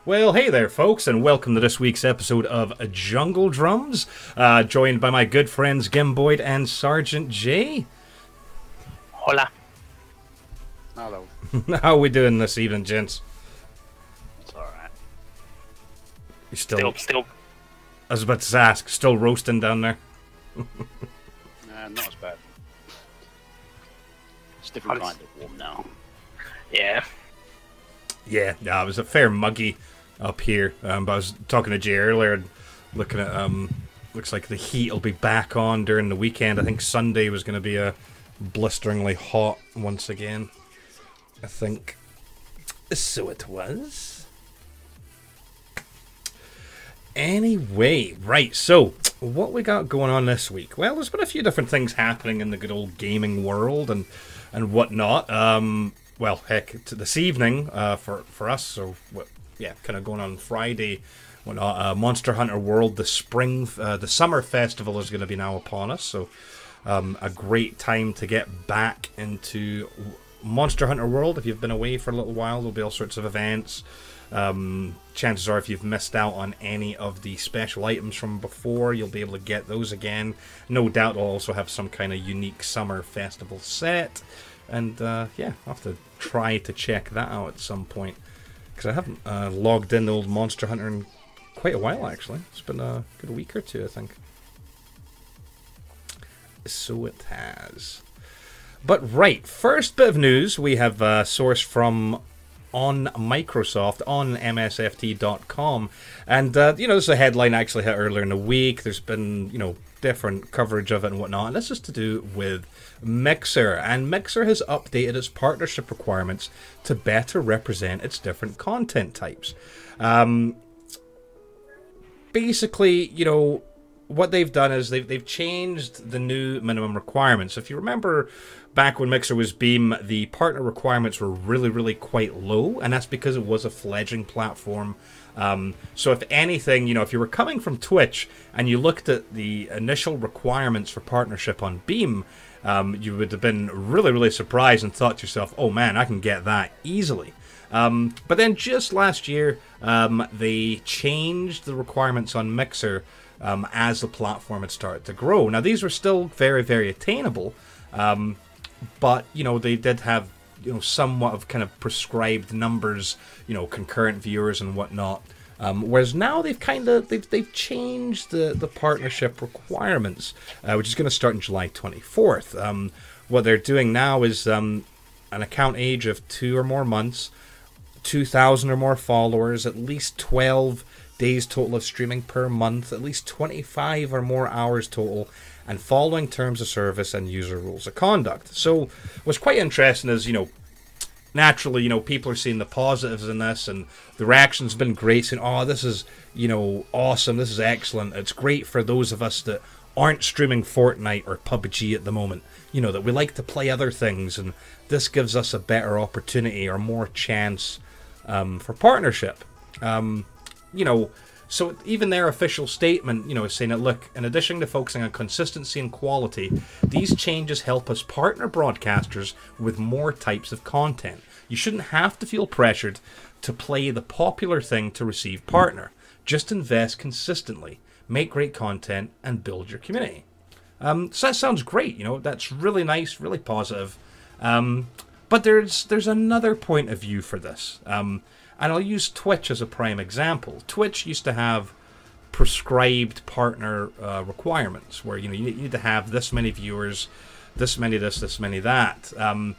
Well, hey there, folks, and welcome to this week's episode of Jungle Drums, joined by my good friends Gimboyd and Sergeant J. Hola. Hello. How are we doing this evening, gents? It's alright. You still, Still. I was about to ask, still roasting down there? Not as bad. It's a different kind of warm now. Yeah. Yeah, it was a fair muggy up here, but I was talking to Jay earlier, and looking at, looks like the heat will be back on during the weekend. I think Sunday was going to be a blisteringly hot once again, I think. So it was. Anyway, right, so what we got going on this week? Well, there's been a few different things happening in the good old gaming world and whatnot. Well, heck, this evening for us, so yeah, kind of going on Friday, whatnot. Monster Hunter World, the summer festival is going to be now upon us, so a great time to get back into Monster Hunter World. If you've been away for a little while, there'll be all sorts of events. Chances are, if you've missed out on any of the special items from before, you'll be able to get those again. No doubt they'll also have some kind of unique summer festival set. And yeah, I'll have to try to check that out at some point, because I haven't logged in the old Monster Hunter in quite a while, actually. It's been a good week or two, I think. So it has. But right, first bit of news we have sourced from on Microsoft, on msft.com. And, you know, this is a headline I actually hit earlier in the week. There's been, you know, different coverage of it and whatnot. And this is to do with Mixer. And Mixer has updated its partnership requirements to better represent its different content types. Basically, you know, what they've done is they've changed the new minimum requirements. If you remember back when Mixer was Beam, the partner requirements were really quite low, and that's because it was a fledgling platform. So if anything, you know, if you were coming from Twitch and you looked at the initial requirements for partnership on Beam, you would have been really surprised and thought to yourself, oh man, I can get that easily. But then just last year, they changed the requirements on Mixer as the platform had started to grow. Now, these were still very attainable, but, you know, they did have, you know, somewhat of kind of prescribed numbers, you know, concurrent viewers and whatnot. Whereas now they've changed the partnership requirements, which is going to start on July 24th. What they're doing now is an account age of 2 or more months, 2,000 or more followers, at least 12 days total of streaming per month, at least 25 or more hours total, and following terms of service and user rules of conduct. So what's quite interesting is, you know, naturally, you know, people are seeing the positives in this, and the reaction's been great, saying, oh, this is, you know, awesome, this is excellent, it's great for those of us that aren't streaming Fortnite or PUBG at the moment, you know, that we like to play other things, and this gives us a better opportunity or more chance for partnership. You know, so even their official statement, you know, is saying that, look, in addition to focusing on consistency and quality, these changes help us partner broadcasters with more types of content. You shouldn't have to feel pressured to play the popular thing to receive partner. Just invest consistently, make great content, and build your community. So that sounds great, you know, that's really nice, really positive. But there's another point of view for this. And I'll use Twitch as a prime example. Twitch used to have prescribed partner requirements, where, you know, you need to have this many viewers, this many this many that. And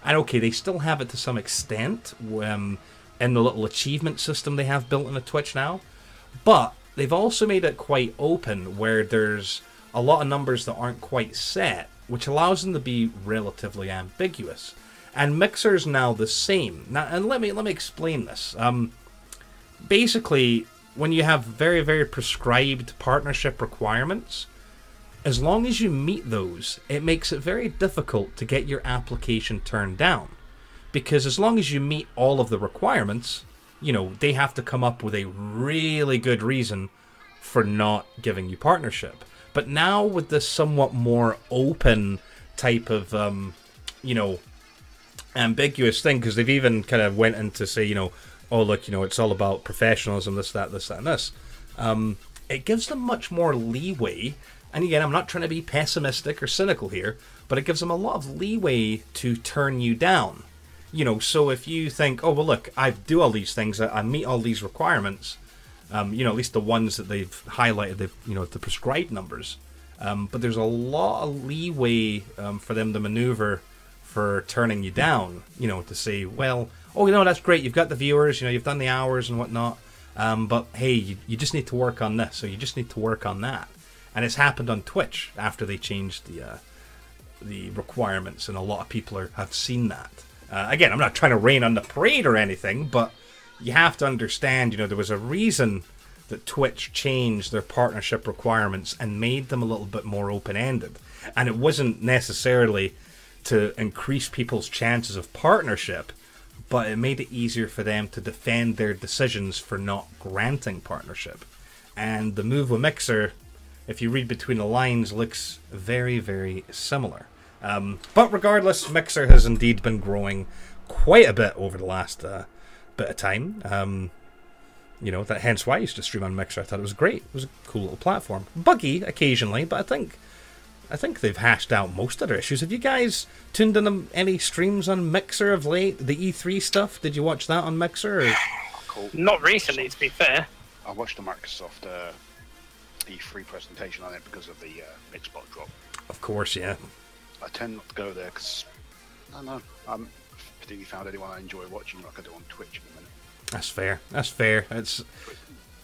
okay, they still have it to some extent in the little achievement system they have built into Twitch now. But they've also made it quite open, where there's a lot of numbers that aren't quite set, which allows them to be relatively ambiguous. And Mixer's now the same. Now, and let me explain this. Basically, when you have very prescribed partnership requirements, as long as you meet those, it makes it very difficult to get your application turned down. Because as long as you meet all of the requirements, you know, they have to come up with a really good reason for not giving you partnership. But now with this somewhat more open type of, you know, ambiguous thing, because they've even kind of went into say, you know, oh, look, you know, it's all about professionalism, this, that, and this. It gives them much more leeway. And again, I'm not trying to be pessimistic or cynical here, but it gives them a lot of leeway to turn you down. You know, so if you think, oh, well, look, I do all these things, I meet all these requirements, you know, at least the ones that they've highlighted, you know, the prescribed numbers. But there's a lot of leeway for them to maneuver for turning you down, you know, to say, well, oh, you know, that's great, you've got the viewers, you know, you've done the hours and whatnot, but hey, you just need to work on this, or you just need to work on that. And it's happened on Twitch after they changed the requirements, and a lot of people have seen that. Again, I'm not trying to rain on the parade or anything, but you have to understand, you know, there was a reason that Twitch changed their partnership requirements and made them a little bit more open-ended. And it wasn't necessarily to increase people's chances of partnership, but it made it easier for them to defend their decisions for not granting partnership. And the move with Mixer, if you read between the lines, looks very, very similar. But regardless, Mixer has indeed been growing quite a bit over the last bit of time. You know, hence why I used to stream on Mixer. I thought it was great. It was a cool little platform. Buggy occasionally, but I think they've hashed out most of their issues. Have you guys tuned in any streams on Mixer of late? The E3 stuff? Did you watch that on Mixer? Or? Cool. Not recently, to be fair. I watched the Microsoft E3 presentation on it because of the Xbox drop. Of course, yeah. I tend not to go there because, I don't know, I haven't particularly found anyone I enjoy watching like I do on Twitch in a minute. That's fair. That's fair.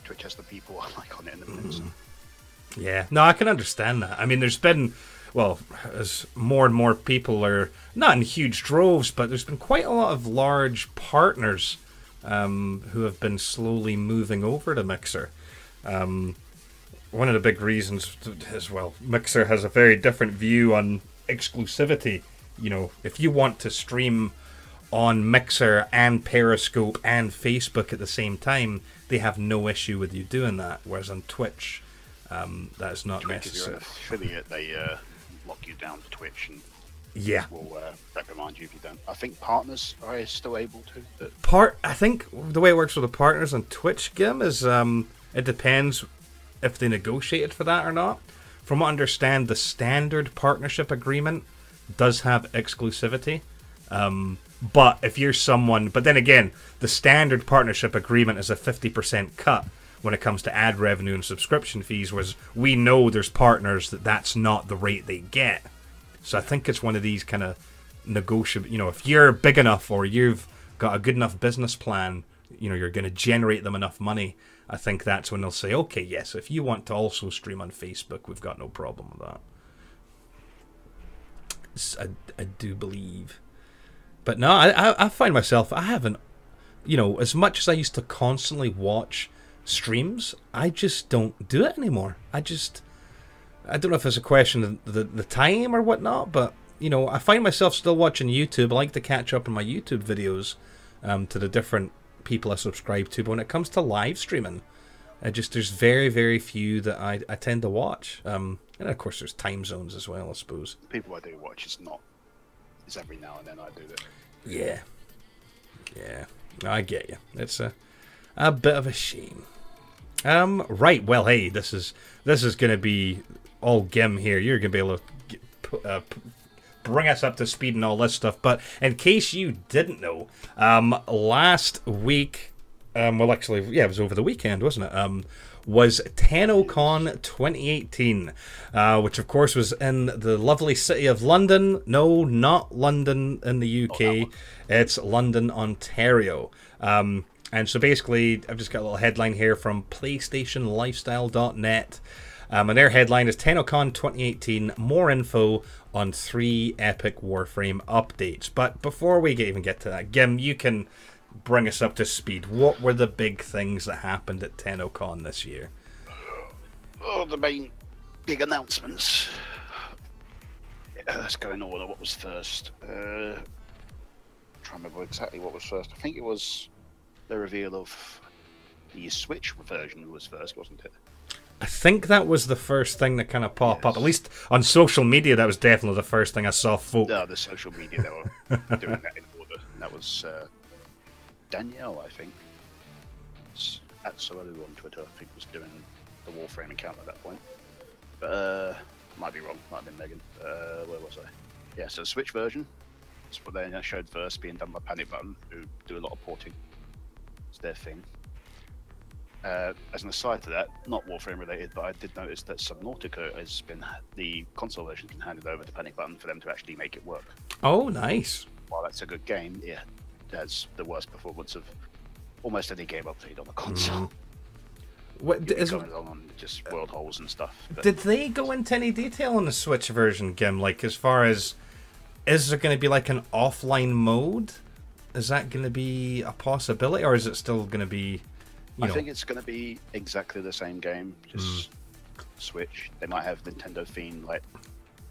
Twitch has the people I like on it in a minute. So. Yeah. No, I can understand that. I mean, there's been, well, as more and more people are, not in huge droves, but there's been quite a lot of large partners who have been slowly moving over to Mixer. One of the big reasons is, well, Mixer has a very different view on exclusivity. You know, if you want to stream on Mixer and Periscope and Facebook at the same time, they have no issue with you doing that. Whereas on Twitch, that is not necessary. If you're an affiliate, they lock you down to Twitch and will reprimand you if you don't. I think partners are still able to. I think the way it works with the partners on Twitch, Gim, is it depends if they negotiated for that or not. From what I understand, the standard partnership agreement does have exclusivity. But if you're someone... But then again, the standard partnership agreement is a 50% cut when it comes to ad revenue and subscription fees, whereas we know there's partners that's not the rate they get. So I think it's one of these kind of negotiable... You know, if you're big enough or you've got a good enough business plan, you know, you're going to generate them enough money, I think that's when they'll say, okay, yes, if you want to also stream on Facebook, we've got no problem with that. I do believe. But no, I find myself, I haven't, you know, as much as I used to constantly watch streams, I just don't do it anymore. I don't know if it's a question of the time or whatnot, but, you know, I find myself still watching YouTube. I like to catch up on my YouTube videos to the different people I subscribe to, but when it comes to live streaming, there's very, very few that I tend to watch. And of course there's time zones as well, I suppose. People I do watch is every now and then I do that. Yeah, I get you. It's a bit of a shame. Right, well, hey, this is gonna be all Gim here. You're gonna be able to bring us up to speed and all this stuff. But in case you didn't know, last week, well, actually, yeah, it was over the weekend, wasn't it? Was TennoCon 2018, which of course was in the lovely city of London. No, not London in the UK. It's London, Ontario. And so basically, I've just got a little headline here from PlayStationLifestyle.net. And their headline is TennoCon 2018, more info on 3 epic Warframe updates. But before we even get to that, Gim, you can bring us up to speed. What were the big things that happened at TennoCon this year? Oh, the main big announcements. Let's go in order. What was first? Trying to remember exactly what was first. I think it was the reveal of the Switch version was first, wasn't it? I think that was the first thing that kind of popped up. At least on social media, that was definitely the first thing I saw folk. No, the social media, they were doing that in order. And that was Danielle, I think. was at Solu on Twitter. I think was doing the Warframe account at that point. But might be wrong. Might have been Megan. Where was I? Yeah, so the Switch version. That's what they showed first, being done by Panic Button, who do a lot of porting. It's their thing. As an aside to that, not Warframe related, but I did notice that Subnautica has been, the console version has been handed over to Panic Button for them to actually make it work. Oh, nice. While that's a good game, it has the worst performance of almost any game I've played on the console. What is going on just world holes and stuff. But did they go into any detail on the Switch version, Gim? Like, as far as, is there going to be like an offline mode? Is that going to be a possibility, or is it still going to be? I think it's going to be exactly the same game, just Switch. They might have Nintendo theme, like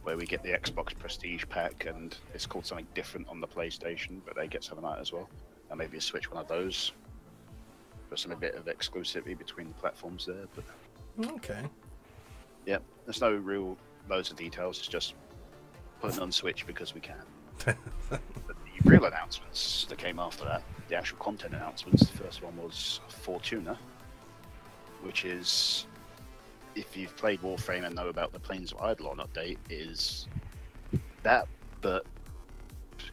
where we get the Xbox Prestige pack, and it's called something different on the PlayStation, but they get something like that as well. And maybe a Switch one of those. There's some a bit of exclusivity between the platforms there, but okay. Yeah, there's no real loads of details. It's just putting it on Switch because we can. But the real announcements that came after that, the actual content announcements, the first one was Fortuna, which is, if you've played Warframe and know about the Plains of Eidolon update, is that, but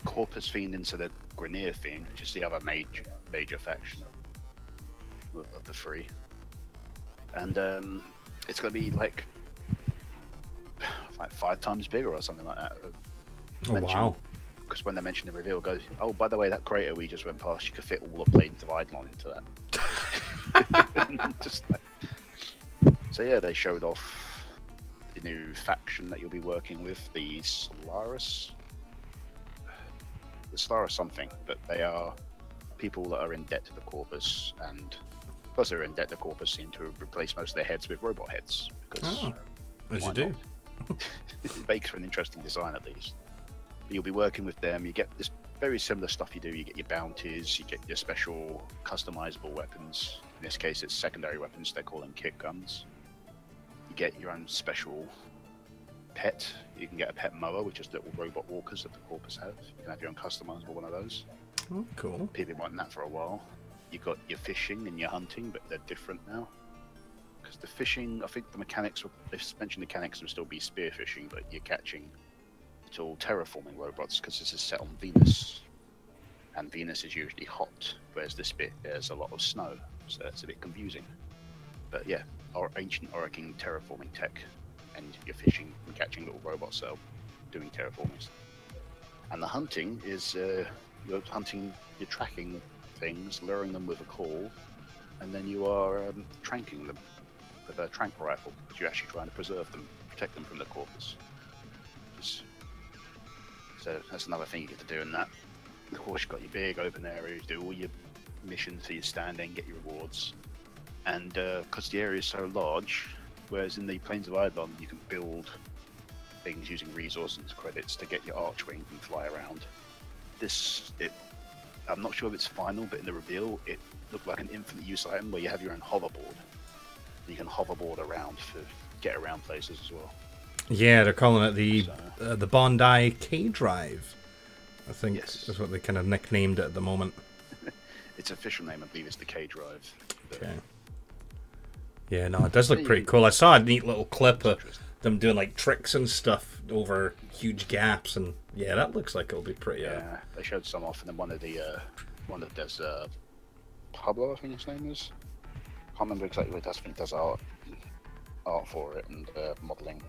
Corpus themed into the Grineer theme, which is the other major faction of the three. And it's going to be like 5 times bigger or something like that. Oh, wow. Because when they mention the reveal, it goes, oh, by the way, that crater we just went past, you could fit all the Plains of Eidolon into that. Just like... So yeah, they showed off the new faction that you'll be working with, the Solaris. The Solaris something, but they are people that are in debt to the Corpus, and because they're in debt, the Corpus seem to replace most of their heads with robot heads. Because as you do. It makes for an interesting design, at least. You'll be working with them. You get this very similar stuff you do. You get your bounties, you get your special customizable weapons. In this case, it's secondary weapons. They call them kick guns. You get your own special pet. You can get a pet mower, which is little robot walkers that the Corpus have. You can have your own customizable one of those. Oh, cool. People have been wanting that for a while. You've got your fishing and your hunting, but they're different now. Because the fishing, I think the mechanics, they mentioned the mechanics will still be spearfishing, but you're catching all terraforming robots, because this is set on Venus, and Venus is usually hot, whereas this bit there's a lot of snow, so it's a bit confusing. But yeah, our ancient Oroking terraforming tech, and you're fishing and catching little robots that are doing terraforming. And the hunting is you're hunting, you're tracking things, luring them with a call, and then you are tranking them with a trank rifle, because you're actually trying to preserve them, protect them from the Corpus. So that's another thing you get to do in that. Of course, you've got your big open area, you do all your missions so you stand in, get your rewards. And because the area is so large, whereas in the Plains of Eidolon you can build things using resources credits to get your archwing and fly around. I'm not sure if it's final, but in the reveal it looked like an infinite use item where you have your own hoverboard. You can hoverboard around to get around places as well. Yeah, they're calling it the Bondi K-Drive, I think. Yes. Is what they kind of nicknamed it at the moment. Its official name, I believe, is the K-Drive. Okay. Yeah, no, it does look pretty cool. I saw a neat little clip of them doing like tricks and stuff over huge gaps, and yeah, that looks like it'll be pretty. Yeah, they showed some off, and then one of there's Pablo, I think his name is. Can't remember exactly what he does. I think he does art for it and modelling.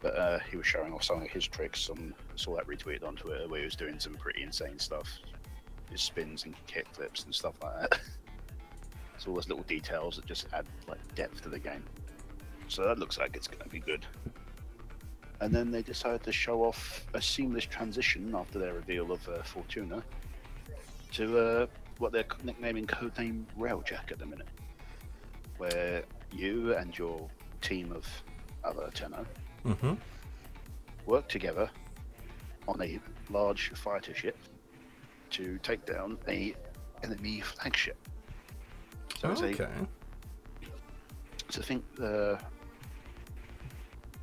But he was showing off some of his tricks. I saw that retweeted on Twitter where he was doing some pretty insane stuff. His spins and kick flips and stuff like that. It's all those little details that just add like depth to the game. So that looks like it's going to be good. And then they decided to show off a seamless transition after their reveal of Fortuna to what they're nicknaming Codename Railjack at the minute, where you and your team of other Tenno work together on a large fighter ship to take down a enemy flagship. So so I think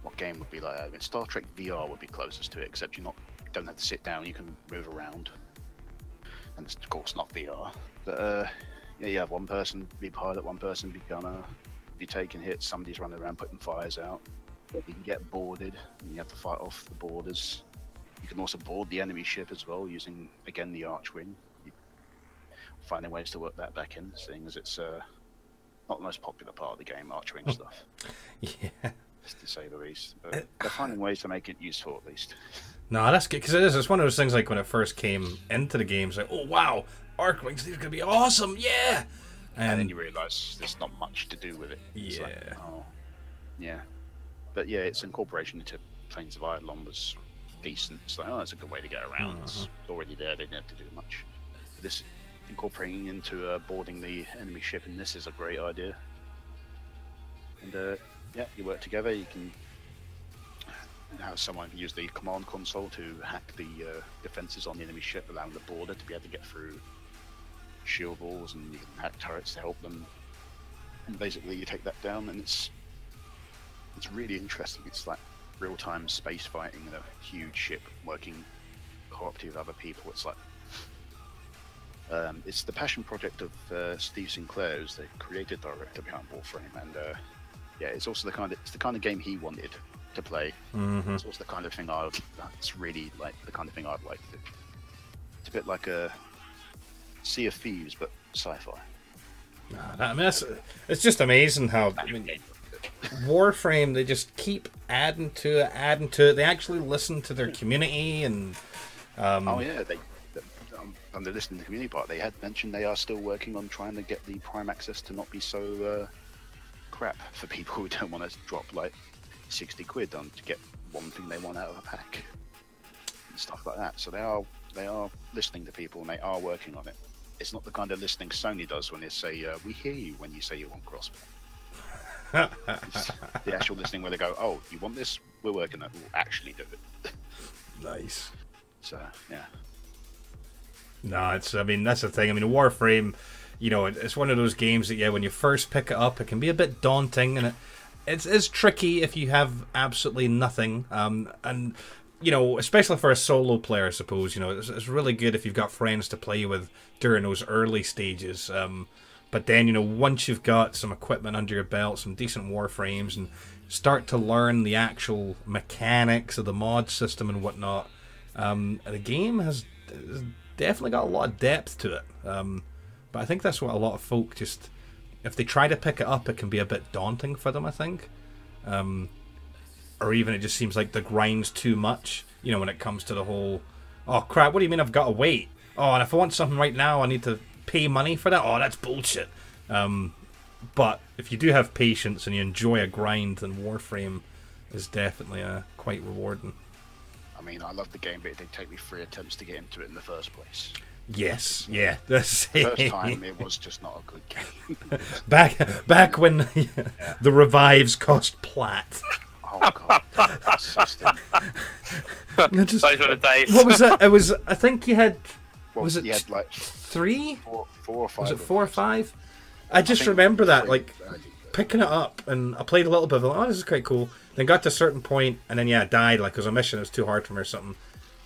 what game would be like that? I mean, Star Trek VR would be closest to it, except you don't have to sit down, you can move around. And it's of course not VR. But Yeah, you have one person be pilot, one person be gunner. If you're taking hits, somebody's running around putting fires out. You can get boarded, and you have to fight off the boarders. You can also board the enemy ship as well, using, again, the Archwing. Finding ways to work that back in, seeing as it's not the most popular part of the game, Archwing stuff. Yeah. To say the least. But they're finding ways to make it useful, at least. No, that's good, because it is. It's one of those things like when it first came into the game, it's like, oh, wow, Archwings, these are going to be awesome, yeah! And then you realise there's not much to do with it. It's Yeah. like, oh, yeah. But yeah, its incorporation into Planes of Eidolon was decent. It's like, oh, that's a good way to get around. It's already there, they didn't have to do much. This incorporating into boarding the enemy ship in this is a great idea. And yeah, you work together, you can have someone use the command console to hack the defenses on the enemy ship, allowing the boarder to be able to get through shield walls, and you can hack turrets to help them. And basically you take that down, and it's really interesting. It's like real-time space fighting in a huge ship working cooperatively with other people. It's like it's the passion project of Steve Sinclair, who's the creative director behind Warframe, and yeah, it's also the kind of game he wanted to play. It's also the kind of thing it's really like the kind of thing I'd like to do. It's a bit like a Sea of Thieves, but sci-fi. I mean, it's just amazing how Warframe, they just keep adding to it. They actually listen to their community, and oh yeah, on the listening to the community part, they had mentioned they are still working on trying to get the Prime access to not be so crap for people who don't want to drop like 60 quid on to get one thing they want out of a pack and stuff like that. So they are listening to people, and they are working on it. It's not the kind of listening Sony does when they say, we hear you when you say you want crossplay. It's the actual listening where they go, oh, you want this? We're working on it. We'll actually do it. nice. So, yeah. No, I mean, that's the thing. I mean, Warframe, you know, it's one of those games that, yeah, when you first pick it up, it can be a bit daunting, and it's tricky if you have absolutely nothing. And, you know, especially for a solo player, I suppose, you know, it's really good if you've got friends to play with during those early stages. But then, you know, once you've got some equipment under your belt, some decent Warframes, and start to learn the actual mechanics of the mod system and whatnot, the game has definitely got a lot of depth to it. But I think that's what a lot of folk just, if they try to pick it up, it can be a bit daunting for them, I think. Or even it just seems like the grind's too much, you know, when it comes to the whole, oh crap, what do you mean I've got to wait? Oh, and if I want something right now, I need to pay money for that? Oh, that's bullshit. But if you do have patience and you enjoy a grind, then Warframe is definitely quite rewarding. I mean, I love the game, but it did take me 3 attempts to get into it in the first place. Yes, yeah. That's First time, it was just not a good game. back when the revives cost plat. Oh god, that's system. Those were the days. What was it? It was. I think you had. Well, was it you had like 3? 4 or 5. Was it 4 or 5? I just remember that, like, picking it up, and I played a little bit. Like, oh, this is quite cool. Then got to a certain point, and then yeah, I died. Like, it was a mission. It was too hard for me or something.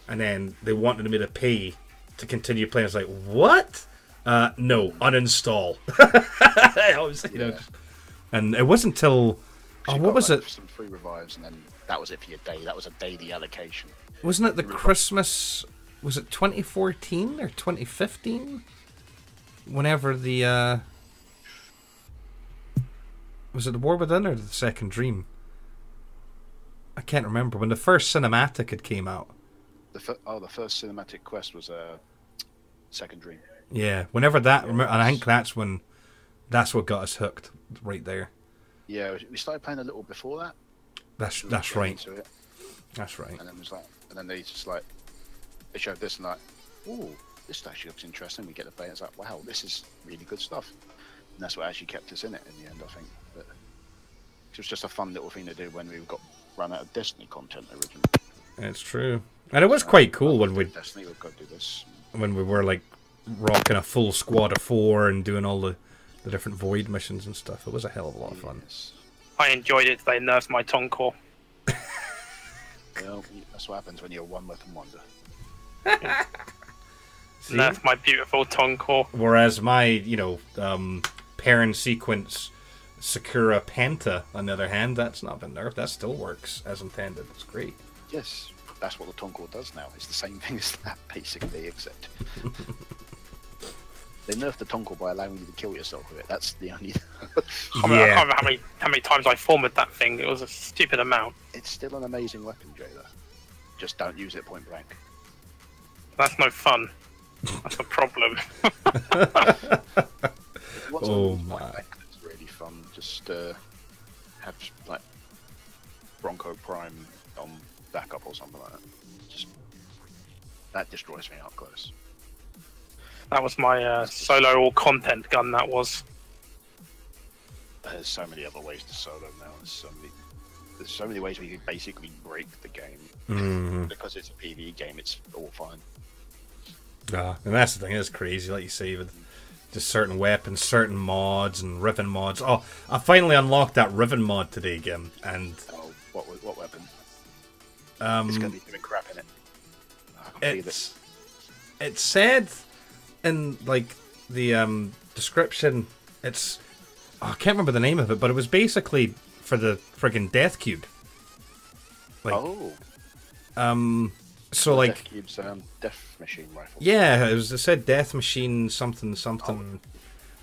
And then they wanted me to pay to continue playing. I was like, what? No, uninstall. I was, you know, and it wasn't until. Oh, what was it? Some free revives, and then that was it for your day. That was a daily allocation. Wasn't it the Christmas? Was it 2014 or 2015? Whenever the was it the War Within or the Second Dream? I can't remember when the first cinematic had came out. The first cinematic quest was Second Dream. Yeah, whenever that, and I think that's what got us hooked right there. Yeah, we started playing a little before that. That's right. That's right. And then it was like, and then they just like they showed this and like, ooh, this actually looks interesting. We get the beta. It's like, wow, this is really good stuff. And that's what actually kept us in it in the end, I think. But it was just a fun little thing to do when we got run out of Destiny content originally. It's true, and it was quite cool when Destiny we've got to do this. When we were like rocking a full squad of 4 and doing all the different void missions and stuff. It was a hell of a lot of fun. Yes. I enjoyed it. They nerfed my tongue core. Well, that's what happens when you're a one weapon wonder. Nerf my beautiful Tonko. Whereas my, parent sequence Sakura Penta, on the other hand, that's not been nerfed. That still works as intended. It's great. Yes, that's what the Tonko does now. It's the same thing as that, basically, except they nerfed the Tonko by allowing you to kill yourself with it. That's the only. I can't remember how many times I formatted that thing. It was a stupid amount. It's still an amazing weapon, Jayla. Just don't use it point blank. That's no fun. That's a problem. Oh my! It's really fun. Just have like Bronco Prime on backup or something like that. Just that destroys me up close. That was my solo all content gun. That was. There's so many other ways to solo now. There's so many ways where you can basically break the game. Because it's a PvE game. It's all fine. And that's the thing. It's crazy, like you say, with just certain weapons, certain mods, and Riven mods. Oh, I finally unlocked that Riven mod today, Gim. And what weapon? It's gonna be doing crap in it. I can feel it. It said in like the description, it's I can't remember the name of it, but it was basically for the friggin' Death Cube. Like, so like Death Cube's Death Machine rifle. Yeah, it said Death Machine something.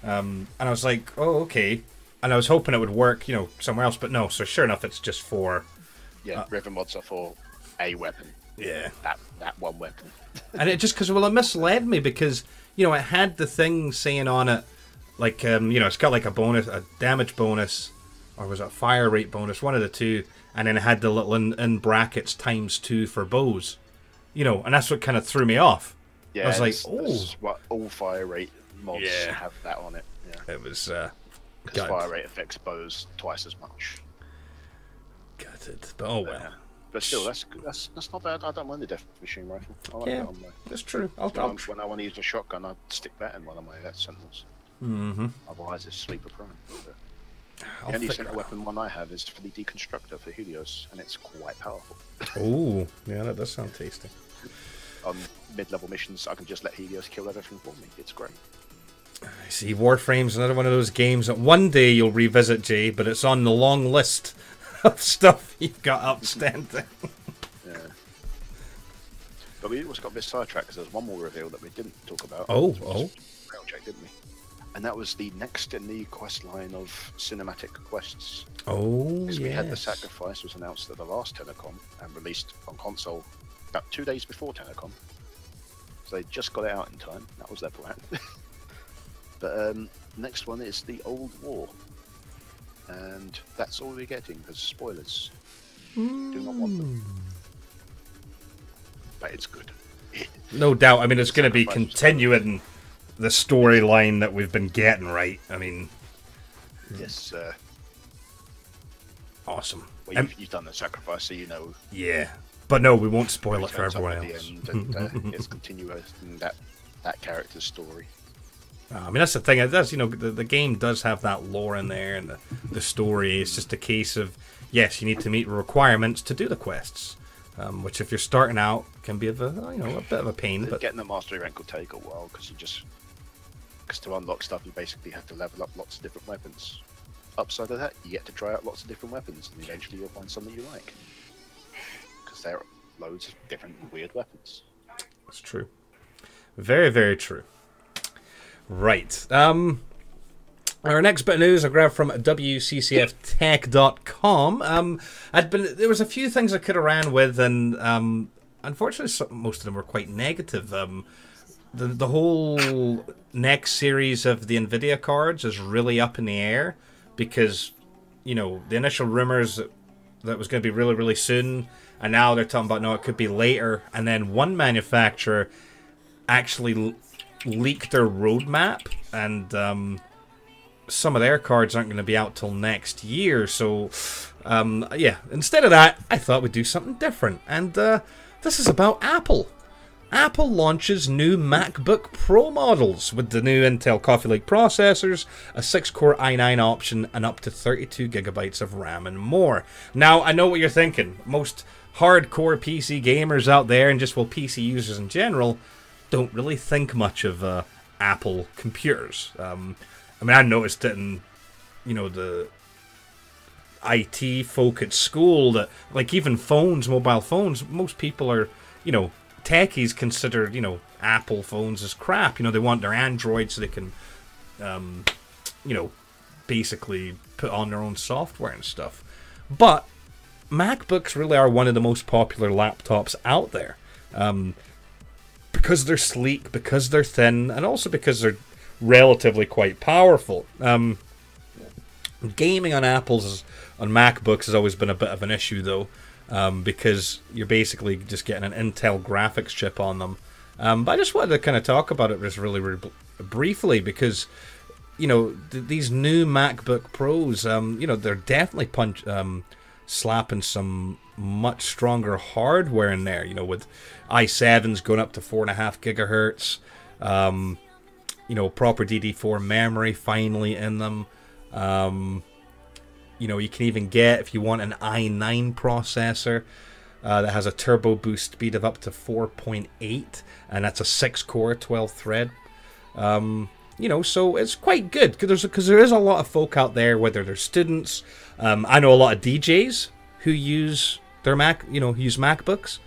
And I was like, oh, okay. And I was hoping it would work, somewhere else, but no. So sure enough, it's just for Riven mods are for a weapon. Yeah, that one weapon. And it just it misled me because it had the thing saying on it like it's got like a damage bonus, or was it a fire rate bonus, one of the two, and then it had the little in brackets ×2 for bows. And that's what kind of threw me off. Yeah, I was like, that's what all fire rate mods have that on it. Yeah. It was because fire rate affects bows twice as much. Got it, but oh well. Yeah. But still, that's not bad. I don't mind the Death Machine rifle. I like that on my. That's true. When I want to use a shotgun, I'd stick that in one of my Sentinels. Otherwise, it's Sleeper Prime. The only center weapon one I have is for the Deconstructor for Helios, and it's quite powerful. Oh, yeah, that does sound tasty. On mid-level missions, I can just let Helios kill everything for me. It's great. I see. Warframe's another one of those games that one day you'll revisit, Jay, but it's on the long list of stuff you've got outstanding. Yeah. But we also got this sidetracked because there's one more reveal that we didn't talk about. Railjack, didn't we? And that was the next in the quest line of cinematic quests. Because we had the Sacrifice was announced at the last Telecom and released on console about 2 days before Telecom. So they just got it out in time. That was their plan. But next one is the Old War. And that's all we're getting, because spoilers. Do not want them. But it's good. No doubt. I mean, it's going to be continuing the storyline that we've been getting, right? I mean... Yes. Awesome. Well, you've done the Sacrifice, so you know... Yeah. But no, we won't spoil it for everyone else. And it's continuous in that character's story. I mean, that's the thing. It does, the game does have that lore in there, and the story. It's just a case of, yes, you need to meet requirements to do the quests, which if you're starting out can be a bit of a pain. But getting the mastery rank will take a while because to unlock stuff, you basically have to level up lots of different weapons. Upside of that, you get to try out lots of different weapons, and eventually you'll find something you like. Because there are loads of different weird weapons. That's true. Very, very true. Right. Our next bit of news I grabbed from WCCFtech.com. There was a few things I could have ran with, and unfortunately, most of them were quite negative. The whole next series of the NVIDIA cards is really up in the air because, the initial rumors that was going to be really, really soon, and now they're talking about, no, it could be later, and then one manufacturer actually leaked their roadmap, and some of their cards aren't going to be out till next year. So, instead of that, I thought we'd do something different. And this is about Apple. Apple launches new MacBook Pro models with the new Intel Coffee Lake processors, a 6-core i9 option, and up to 32 gigabytes of RAM and more. Now, I know what you're thinking. Most hardcore PC gamers out there, and just PC users in general, don't really think much of Apple computers. I mean, I noticed it in, you know, the IT folk at school that, like, even phones, mobile phones, most people are, you know, techies consider, you know, Apple phones as crap. You know, they want their Android so they can, you know, basically put on their own software and stuff. But MacBooks really are one of the most popular laptops out there. Because they're sleek, because they're thin, and also because they're relatively quite powerful. Gaming on on MacBooks has always been a bit of an issue, though, because you're basically just getting an Intel graphics chip on them. But I just wanted to kind of talk about it just really briefly, because, you know, these new MacBook Pros, you know, they're definitely slapping some much stronger hardware in there, you know, with i7s going up to 4.5 gigahertz, you know, proper DD4 memory finally in them. You know, you can even get, if you want, an i9 processor that has a turbo boost speed of up to 4.8, and that's a 6-core, 12-thread. You know, so it's quite good, because there is a lot of folk out there, whether they're students. I know a lot of DJs who use their use MacBooks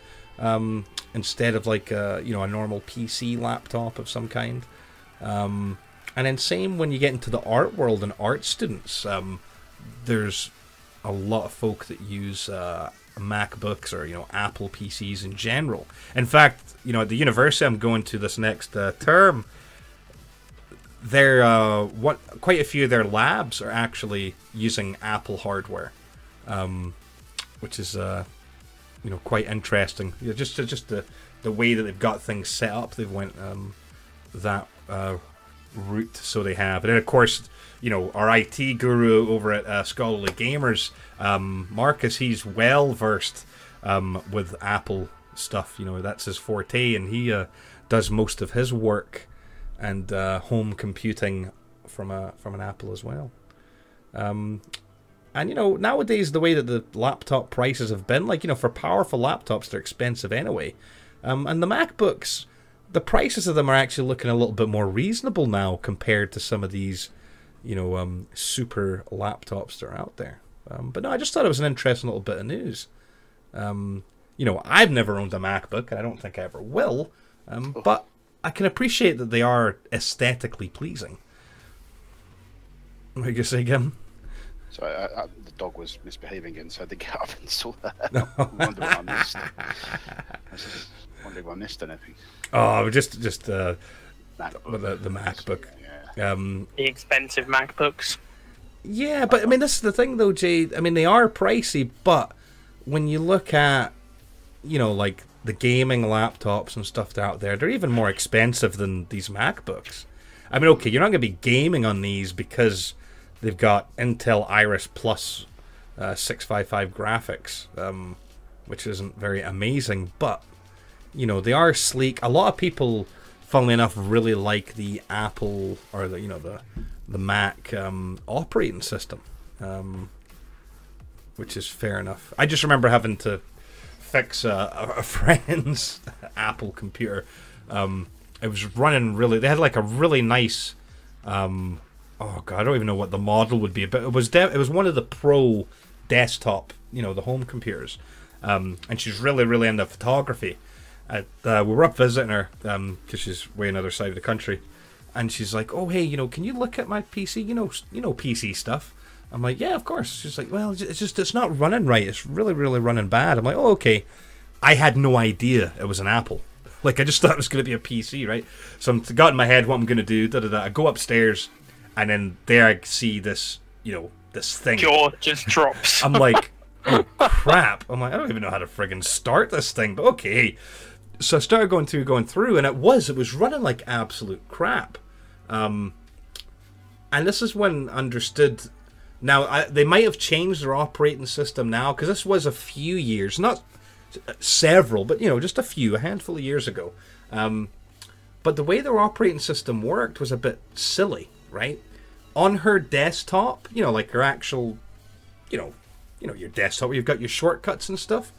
instead of like you know, a normal PC laptop of some kind. And then same when you get into the art world and art students, there's a lot of folk that use MacBooks or, you know, Apple PCs in general. In fact, you know, at the university I'm going to this next term, quite a few of their labs are actually using Apple hardware, which is you know, quite interesting. You know, just the way that they've got things set up, they've went that route, so they have. And then of course, you know, our IT guru over at Scholarly Gamers, Marcus, he's well versed with Apple stuff. You know, that's his forte, and he does most of his work and home computing from an Apple as well. And, you know, nowadays, the way that the laptop prices have been, like, you know, for powerful laptops, they're expensive anyway. And the MacBooks, the prices of them are actually looking a little bit more reasonable now compared to some of these, you know, super laptops that are out there. But no, I just thought it was an interesting little bit of news. You know, I've never owned a MacBook, and I don't think I ever will. But I can appreciate that they are aesthetically pleasing. What are you going to say again? So the dog was misbehaving again, so I did get up and saw that. I wonder what I missed. I was just wondering if I missed anything. Oh, just MacBook. the MacBook. Yeah. The expensive MacBooks. Yeah, but I mean, this is the thing, though, Jay. I mean, they are pricey, but when you look at, you know, like the gaming laptops and stuff that are out there, they're even more expensive than these MacBooks. I mean, okay, you're not going to be gaming on these because they've got Intel Iris Plus 655 graphics, which isn't very amazing, but, you know, they are sleek. A lot of people, funnily enough, really like the Apple or the, you know, the Mac operating system, which is fair enough. I just remember having to fix a friend's Apple computer. It was running really. They had like a really nice. Oh god, I don't even know what the model would be, but it was one of the Pro desktop, you know, the home computers. And she's really into photography. We were up visiting her because she's way on the other side of the country, and she's like, "Oh hey, you know, can you look at my PC? You know PC stuff." I'm like, "Yeah, of course." She's like, "Well, it's not running right. It's really running bad." I'm like, "Oh okay." I had no idea it was an Apple. Like I just thought it was going to be a PC, right? So I got in my head what I'm going to do. I go upstairs. And then there I see this, you know, this thing. Jaw just drops. I'm like, oh crap. I'm like, I don't even know how to friggin' start this thing, but okay. So I started going through, and it was running like absolute crap. And this is when I understood. Now, they might have changed their operating system now, because this was a few years, not several, but, you know, just a handful of years ago. But the way their operating system worked was a bit silly. Right? On her desktop, you know, like her actual, you know, your desktop where you've got your shortcuts and stuff,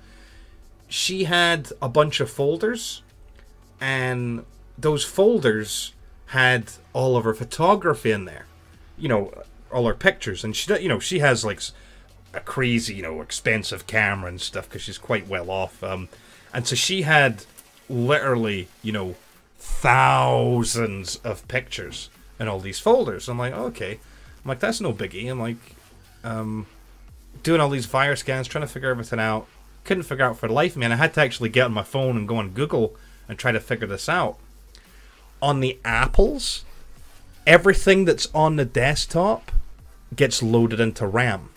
she had a bunch of folders, and those folders had all of her photography in there, you know, all her pictures, and she has like a crazy, expensive camera and stuff because she's quite well off, and so she had literally, thousands of pictures in all these folders. I'm like, okay, I'm like, that's no biggie. I'm like, doing all these virus scans, trying to figure everything out. Couldn't figure out for the life of me, and I had to actually get on my phone and go on Google and try to figure this out. On the Apples, everything that's on the desktop gets loaded into RAM.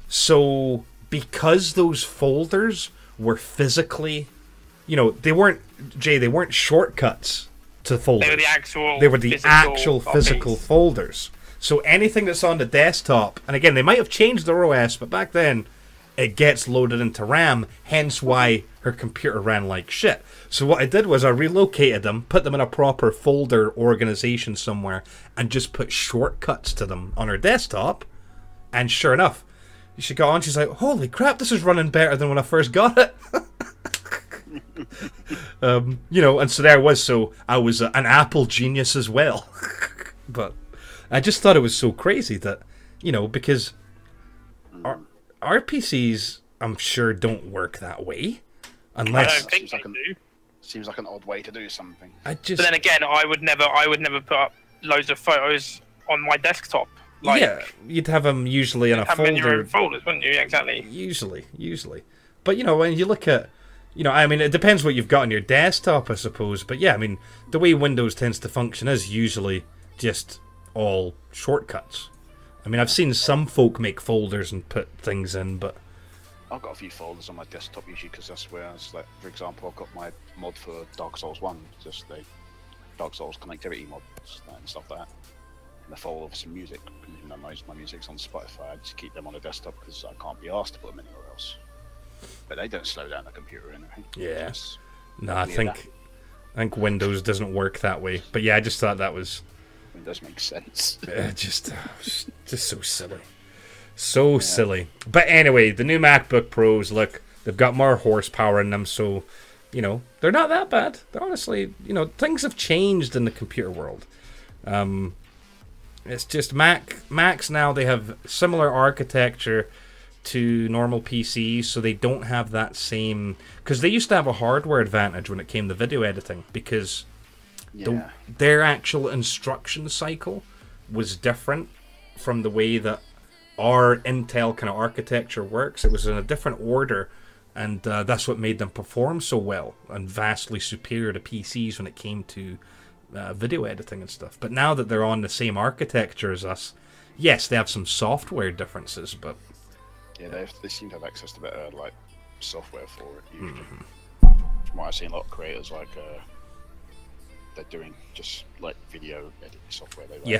So because those folders were physically, they weren't shortcuts to folders. They were the actual physical folders. So anything that's on the desktop, and again, they might have changed their OS, but back then it gets loaded into RAM, hence why her computer ran like shit. So what I did was I relocated them, put them in a proper folder organization somewhere, and just put shortcuts to them on her desktop, and sure enough, she got on, she's like, holy crap, this is running better than when I first got it. And so there I was, so I was an Apple genius as well. But I just thought it was so crazy that, because our PCs, I'm sure, don't work that way. Unless I don't think they do. Seems like an odd way to do something. But then again, I would never put up loads of photos on my desktop. Like, yeah, you'd have them usually in a folder. Have them in your own folders, wouldn't you? Exactly. Usually. But, when you look at, it depends what you've got on your desktop, I suppose. But, yeah, the way Windows tends to function is usually just all shortcuts. I've seen some folk make folders and put things in, but... I've got a few folders on my desktop usually because that's where, like, for example, I've got my mod for Dark Souls 1, just the Dark Souls connectivity mods and stuff like that. And the folder of some music, most of my music's on Spotify. I just keep them on the desktop because I can't be asked to put them anywhere else. But they don't slow down the computer or anything. Yeah. No, I think Windows doesn't work that way. But yeah, I just thought that was... It does make sense. just so silly. So silly. But anyway, the new MacBook Pros, look, they've got more horsepower in them, so, they're not that bad. They're honestly, things have changed in the computer world. It's just Macs now, they have similar architecture to normal PCs, so they don't have that same... Because they used to have a hardware advantage when it came to video editing, because... Yeah. Their actual instruction cycle was different from the way that our Intel kind of architecture works. It was in a different order, and that's what made them perform so well and vastly superior to PCs when it came to video editing and stuff. But now that they're on the same architecture as us, yes, they have some software differences, but... Yeah, they seem to have access to better software for it, usually. Mm-hmm. From what I've seen, a lot of creators they're doing just video editing software. They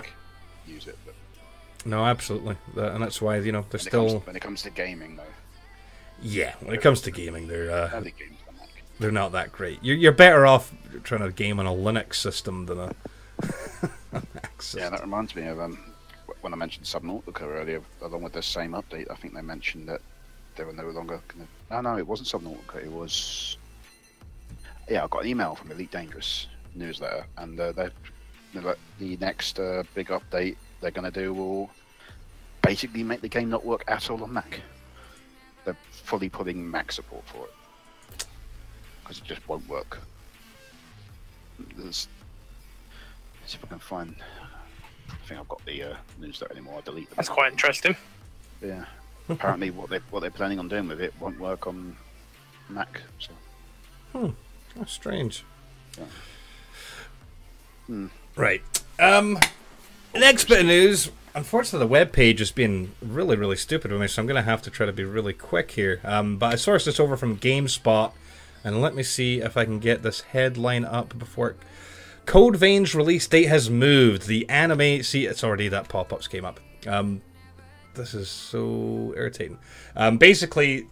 use it, but no, absolutely, and that's why they're still. When it comes to gaming, though. Yeah, when it comes to gaming, they're not that great. You're better off trying to game on a Linux system than a Mac system. Yeah, that reminds me of when I mentioned Subnautica earlier. Along with the same update, I think they mentioned that they were no longer going to... No, it wasn't Subnautica. It was... Yeah, I got an email from Elite Dangerous newsletter, and the next big update they're going to do will basically make the game not work at all on Mac. They're fully putting Mac support for it because it just won't work. Let's see if I can find... I think I've got the newsletter anymore. I delete them. That's quite interesting. Yeah. Apparently, what they're planning on doing with it won't work on Mac. So. That's strange. Yeah. Right. Next bit of news. Unfortunately, the web page has been really, really stupid with me, so I'm going to have to try to be really quick here. But I sourced this over from GameSpot, and let me see if I can get this headline up before... Code Vein's release date has moved. The anime... See, it's already... That pop-ups came up. This is so irritating. Basically,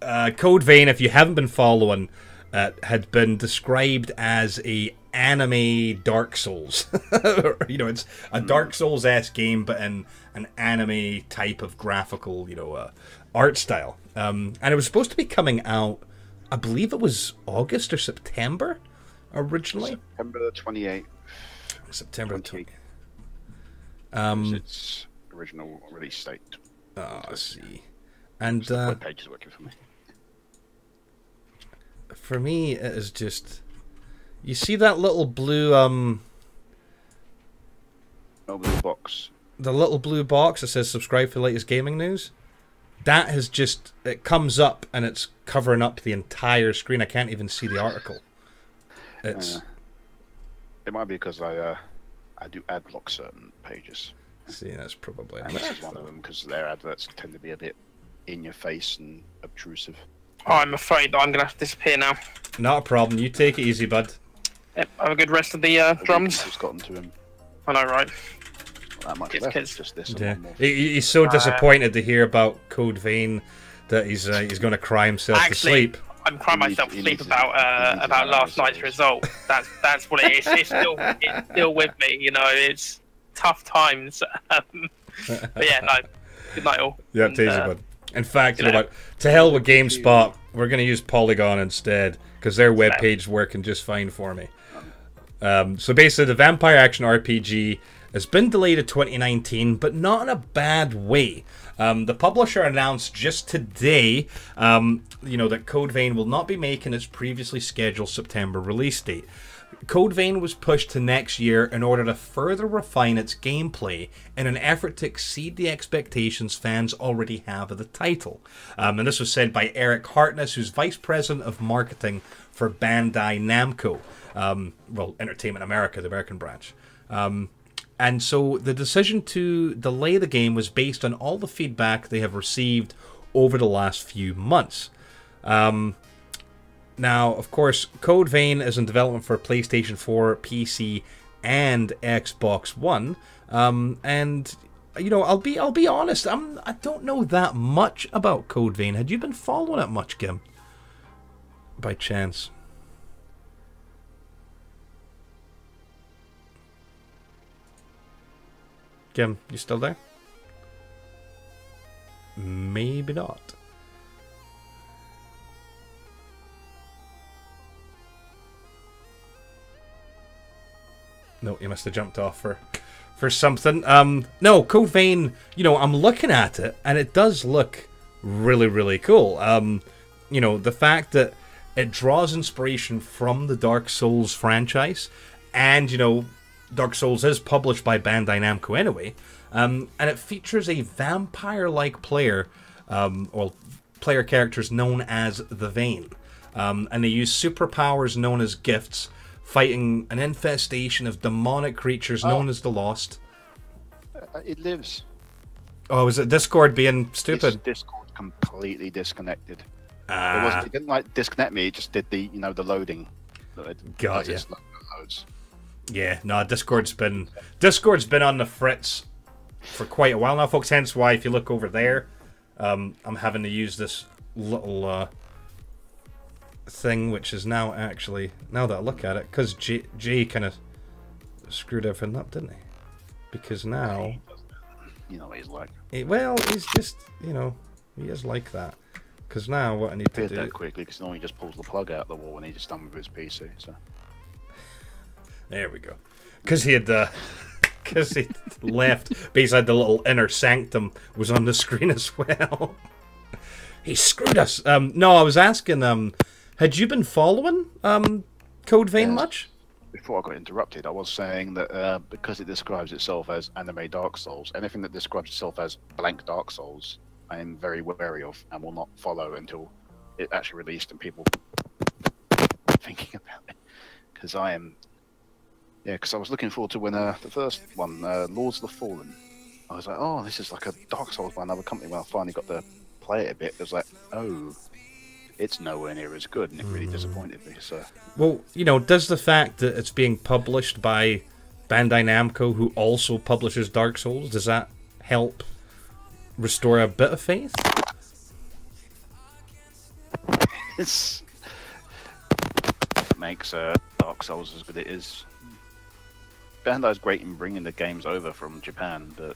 Code Vein, if you haven't been following... had been described as a anime Dark Souls. It's a Dark Souls-esque game, but in an anime type of graphical, art style. And it was supposed to be coming out, I believe it was August or September, originally? September the 28th. September 20th. Was its original release date. I see. And the web page is working for me. For me, it is just... You see that little blue... blue box. The little blue box that says subscribe for the latest gaming news? That has just... It comes up and it's covering up the entire screen. I can't even see the article. It's... It might be because I do ad block certain pages. See, that's probably... And this is one of them because their adverts tend to be a bit in your face and obtrusive. Oh, I'm afraid I'm going to have to disappear now. Not a problem. You take it easy, bud. Yep, have a good rest of the drums. Just gotten to him. I know, right? That much left. It's just this. Yeah. He's so disappointed to hear about Code Vein that he's going to cry himself to sleep. I'm crying myself to sleep about last night's result. That's what it is. It's still with me. You know, it's tough times. But yeah, no. Good night, all. Yeah, take it easy, bud. In fact, you know what? To hell with GameSpot. We're going to use Polygon instead because their webpage is working just fine for me. So basically, the Vampire Action RPG has been delayed to 2019, but not in a bad way. The publisher announced just today, that Code Vein will not be making its previously scheduled September release date. Code Vein was pushed to next year in order to further refine its gameplay in an effort to exceed the expectations fans already have of the title. And this was said by Eric Hartness, who's Vice President of Marketing for Bandai Namco. Entertainment America, the American branch. And so the decision to delay the game was based on all the feedback they have received over the last few months. Now, of course, Code Vein is in development for PlayStation 4, PC, and Xbox One. And I'll be honest, I don't know that much about Code Vein. Had you been following it much, Gim? By chance? Gim, you still there? Maybe not. No, you must have jumped off for something. No, Code Vein, I'm looking at it, and it does look really, really cool. The fact that it draws inspiration from the Dark Souls franchise, and, Dark Souls is published by Bandai Namco anyway, and it features a vampire-like player, player characters known as the Vein. And they use superpowers known as gifts, fighting an infestation of demonic creatures known as the Lost. It lives. Oh, is it Discord being stupid? It's Discord completely disconnected. It didn't disconnect me. It just did the the loading. Got ya. Loads. Yeah, no, Discord's been on the fritz for quite a while now, folks. Hence why, if you look over there, I'm having to use this little thing, which is now actually, now that I look at it, because Jay kind of screwed everything up, didn't he? Because now, what he's like. He's just, he is like that. Because now what I need to do... that quickly, because normally he just pulls the plug out the wall when he's just done with his PC, so... There we go. Because he had because he left, beside the little inner sanctum was on the screen as well. He screwed us. No, I was asking, had you been following Code Vein much? Before I got interrupted, I was saying that because it describes itself as anime Dark Souls, anything that describes itself as blank Dark Souls, I am very wary of and will not follow until it actually released and people thinking about it. Because I am... Yeah, because I was looking forward to when the first one, Lords of the Fallen, I was like, oh, this is like a Dark Souls by another company. When I finally got to play it a bit, it was like, oh, it's nowhere near as good, and it really disappointed me. So, well, does the fact that it's being published by Bandai Namco, who also publishes Dark Souls, does that help restore a bit of faith? It makes Dark Souls as good as it is. Bandai's great in bringing the games over from Japan, but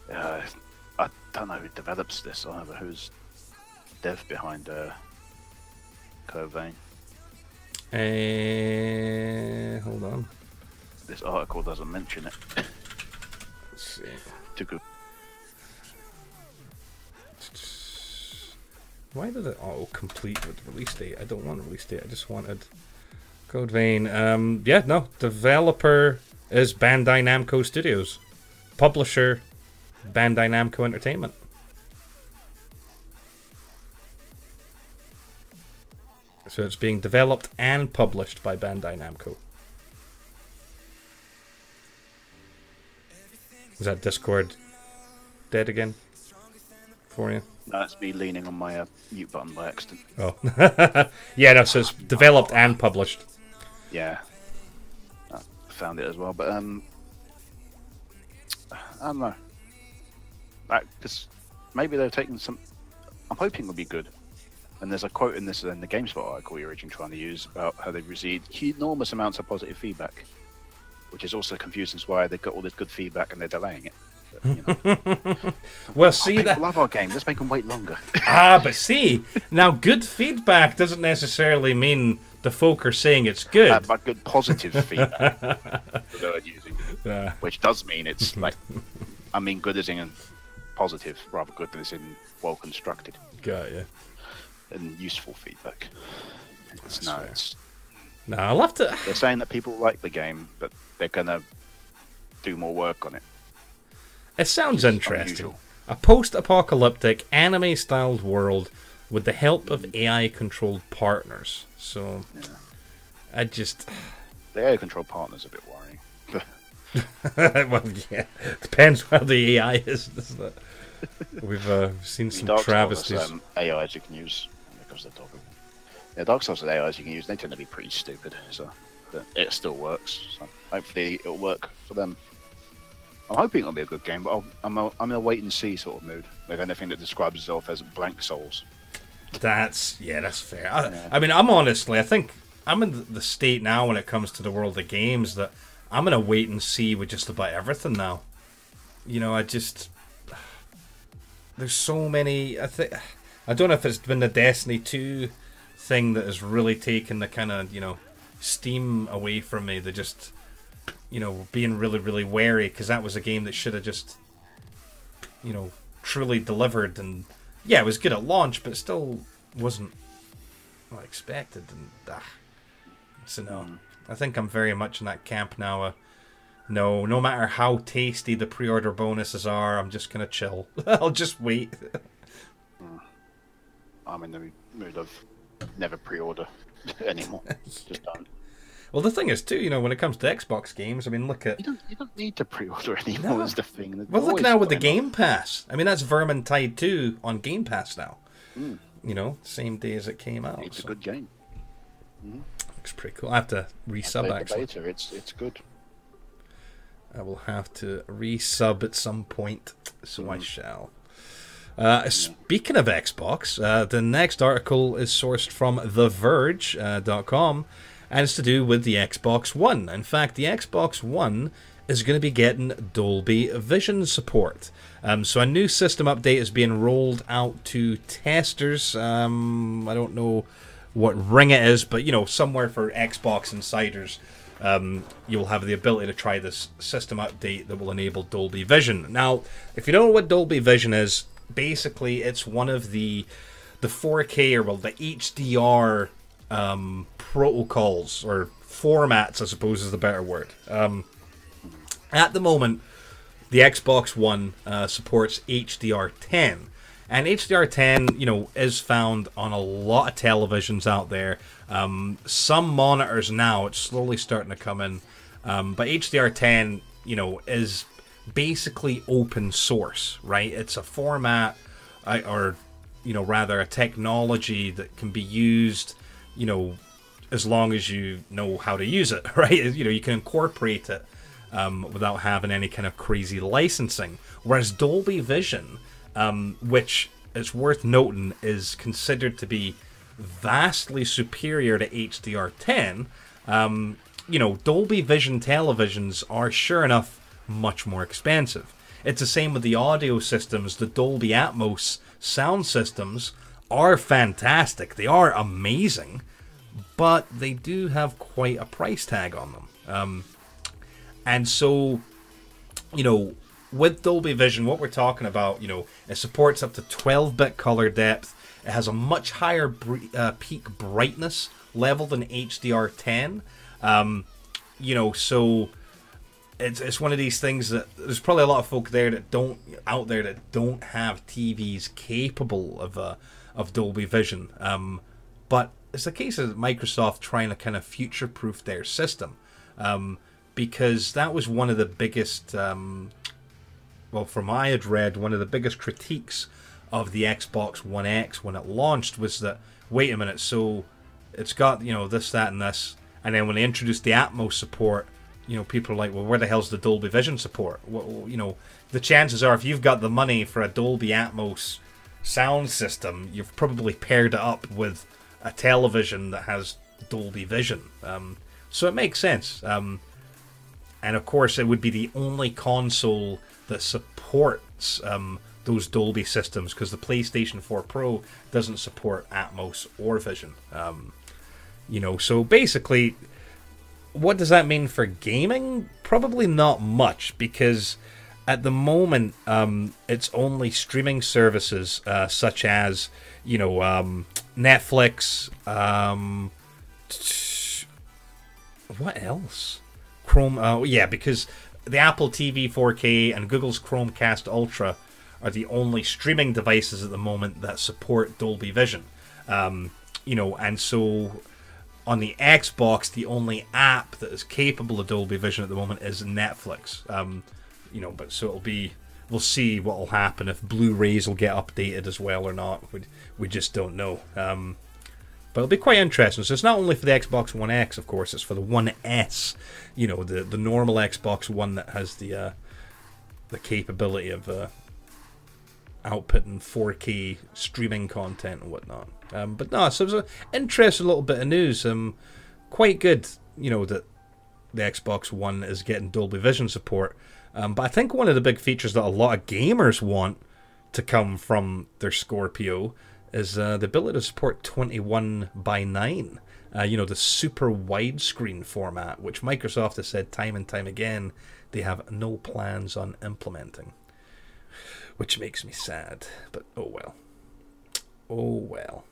I don't know who develops this either. Who's dev behind Code Vein? Hold on. This article doesn't mention it. Let's see. Too good. Why did it auto complete with release date? I don't want release date. I just wanted Code Vein. Yeah, no. Developer is Bandai Namco Studios. Publisher, Bandai Namco Entertainment. So it's being developed and published by Bandai Namco. Is that Discord dead again for you? No, that's me leaning on my mute button by accident. Oh. Yeah, no, so it's developed and published. Yeah. I found it as well, but I don't know. Like, maybe they're taking some... I'm hoping it'll be good. And there's a quote in this in the GameSpot article you're originally trying to use about how they've received enormous amounts of positive feedback, which is also confusing as why they've got all this good feedback and they're delaying it. But, you know. Well, see that. People love our game. Let's make them wait longer. But see, now good feedback doesn't necessarily mean the folk are saying it's good. But good positive feedback that they're using, which does mean it's like, I mean, good as in positive, rather good as in well constructed. Got ya. And useful feedback. No, I'll have to. They're saying that people like the game, but they're gonna do more work on it. It sounds interesting. Unusual. A post-apocalyptic anime-styled world with the help of AI-controlled partners. So, yeah. I just... The AI-controlled partner's a bit worrying. Well, yeah. Depends where the AI is, doesn't it? We've seen some Dark travesties. Souls, AIs you can use when it comes to the topic. Yeah, Dark Souls AIs you can use, they tend to be pretty stupid, so but it still works. So hopefully it'll work for them. I'm hoping it'll be a good game, but I'm in a wait and see sort of mood with anything that describes itself as blank Souls. That's fair. I mean, I think I'm in the state now when it comes to the world of games that I'm gonna wait and see with just about everything now. You know, there's so many. I don't know if it's been the Destiny 2 thing that has really taken the kind of, steam away from me. They're just, being really, really wary, because that was a game that should have just, truly delivered. And yeah, it was good at launch, but it still wasn't what I expected. And so no, I think I'm very much in that camp now. No matter how tasty the pre-order bonuses are, I'm just gonna chill. I'll just wait. I'm in the mood of never pre-order anymore. Just don't. Well, the thing is too, when it comes to Xbox games, I mean, look at you don't need to pre-order anymore. No. Is the thing. Well, look now with the Game Pass. I mean, that's Vermintide 2 on Game Pass now. Same day as it came out. It's a good game. Looks pretty cool. I have to resub actually. Beta. It's good. I will have to resub at some point, so I shall. Speaking of Xbox, the next article is sourced from TheVerge.com, and it's to do with the Xbox One. In fact, the Xbox One is going to be getting Dolby Vision support. So a new system update is being rolled out to testers. I don't know what ring it is, but somewhere for Xbox insiders. You'll have the ability to try this system update that will enable Dolby Vision. Now, if you don't know what Dolby Vision is, basically it's one of the 4K, or the HDR protocols, or formats, I suppose is the better word. At the moment, the Xbox One supports HDR10. And HDR10, is found on a lot of televisions out there. Some monitors now, it's slowly starting to come in. But HDR10, is basically open source, right? It's a format, or rather a technology that can be used, as long as you know how to use it, right? You can incorporate it without having any kind of crazy licensing. Whereas Dolby Vision, which it's worth noting is considered to be vastly superior to HDR10, Dolby Vision televisions are sure enough much more expensive. It's the same with the audio systems. The Dolby Atmos sound systems are fantastic. They are amazing, but they do have quite a price tag on them. And so, you know, with Dolby Vision, what we're talking about, you know, it supports up to 12-bit color depth. It has a much higher peak brightness level than HDR10. You know, so it's one of these things that there's probably a lot of folk there that don't have TVs capable of Dolby Vision. But it's a case of Microsoft trying to kind of future-proof their system, because that was one of the biggest, well, from I had read, one of the biggest critiques of the Xbox One X when it launched was that, wait a minute, so it's got, you know, this, that, and this, and then when they introduced the Atmos support, you know, people are like, well, where the hell's the Dolby Vision support? Well, you know, the chances are if you've got the money for a Dolby Atmos sound system, you've probably paired it up with a television that has Dolby Vision. So it makes sense. And of course, it would be the only console that supports those Dolby systems, because the PlayStation 4 Pro doesn't support Atmos or Vision. You know, so basically, what does that mean for gaming? Probably not much, because at the moment, it's only streaming services such as, you know, Netflix, what else? Chrome, yeah, because the Apple TV 4K and Google's Chromecast Ultra are the only streaming devices at the moment that support Dolby Vision. You know, and so on the Xbox, the only app that is capable of Dolby Vision at the moment is Netflix. You know, but so it'll be, we'll see what will happen, if Blu-rays will get updated as well or not. We just don't know. But it'll be quite interesting. So it's not only for the Xbox One X, of course, it's for the One S. You know, the normal Xbox One that has the capability of outputting 4K streaming content and whatnot. But no, so it was an interesting little bit of news. Quite good, you know, that the Xbox One is getting Dolby Vision support. But I think one of the big features that a lot of gamers want to come from their Scorpio is the ability to support 21:9. You know, the super widescreen format, which Microsoft has said time and time again they have no plans on implementing. Which makes me sad, but oh well. Oh well.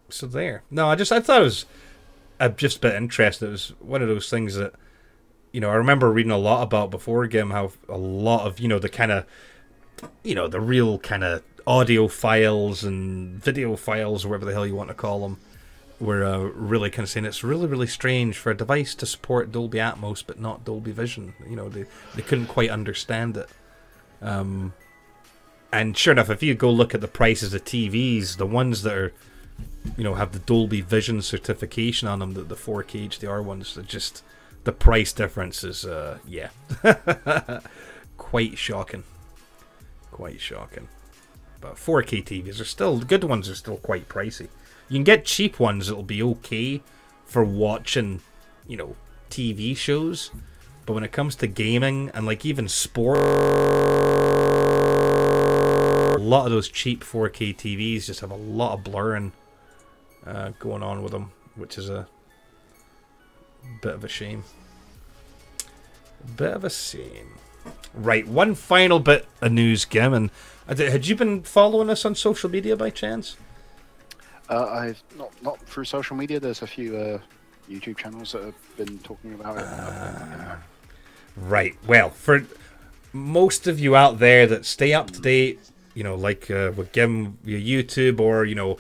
So there. No, I thought it was just a bit interesting. It was one of those things that, you know, I remember reading a lot about before game, how a lot of, you know, the kind of, you know, the real kind of audio files and video files, or whatever the hell you want to call them, were really kind of saying it's really, really strange for a device to support Dolby Atmos but not Dolby Vision. You know, they couldn't quite understand it. And sure enough, if you go look at the prices of TVs, the ones that are, you know, have the Dolby Vision certification on them, the 4K HDR ones, are just, the price difference is, yeah, quite shocking. Quite shocking. But 4K TVs are still, the good ones are still quite pricey. You can get cheap ones that'll be okay for watching, you know, TV shows. But when it comes to gaming and like even sport, a lot of those cheap 4K TVs just have a lot of blurring going on with them, which is a bit of a shame. Bit of a shame. Right, one final bit of news, Gim, and had you been following us on social media by chance? I've not through social media. There's a few YouTube channels that have been talking about it. Right. Well, for most of you out there that stay up to date, you know, like with Gim via YouTube or, you know,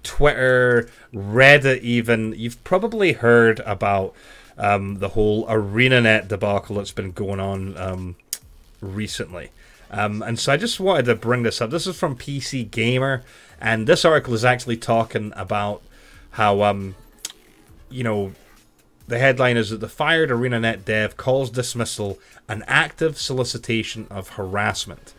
Twitter, Reddit even, you've probably heard about the whole ArenaNet debacle that's been going on recently. And so I just wanted to bring this up. This is from PC Gamer, and this article is actually talking about how, you know, the headline is that the fired ArenaNet dev calls dismissal an active solicitation of harassment.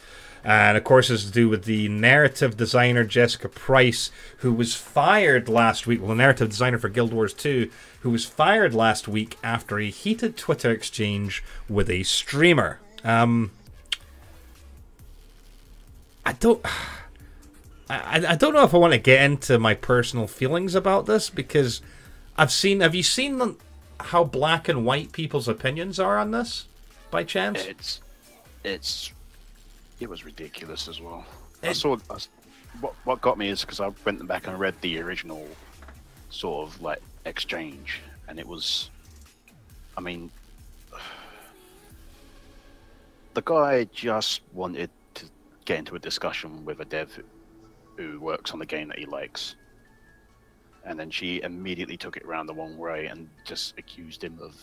And of course, it's to do with the narrative designer Jessica Price, who was fired last week. Well, the narrative designer for Guild Wars 2, who was fired last week after a heated Twitter exchange with a streamer. I don't know if I want to get into my personal feelings about this, because have you seen how black and white people's opinions are on this, by chance? It was ridiculous as well. What got me is because I went back and read the original sort of like exchange, and it was, I mean, the guy just wanted to get into a discussion with a dev who works on the game that he likes, and then she immediately took it around the wrong way and just accused him of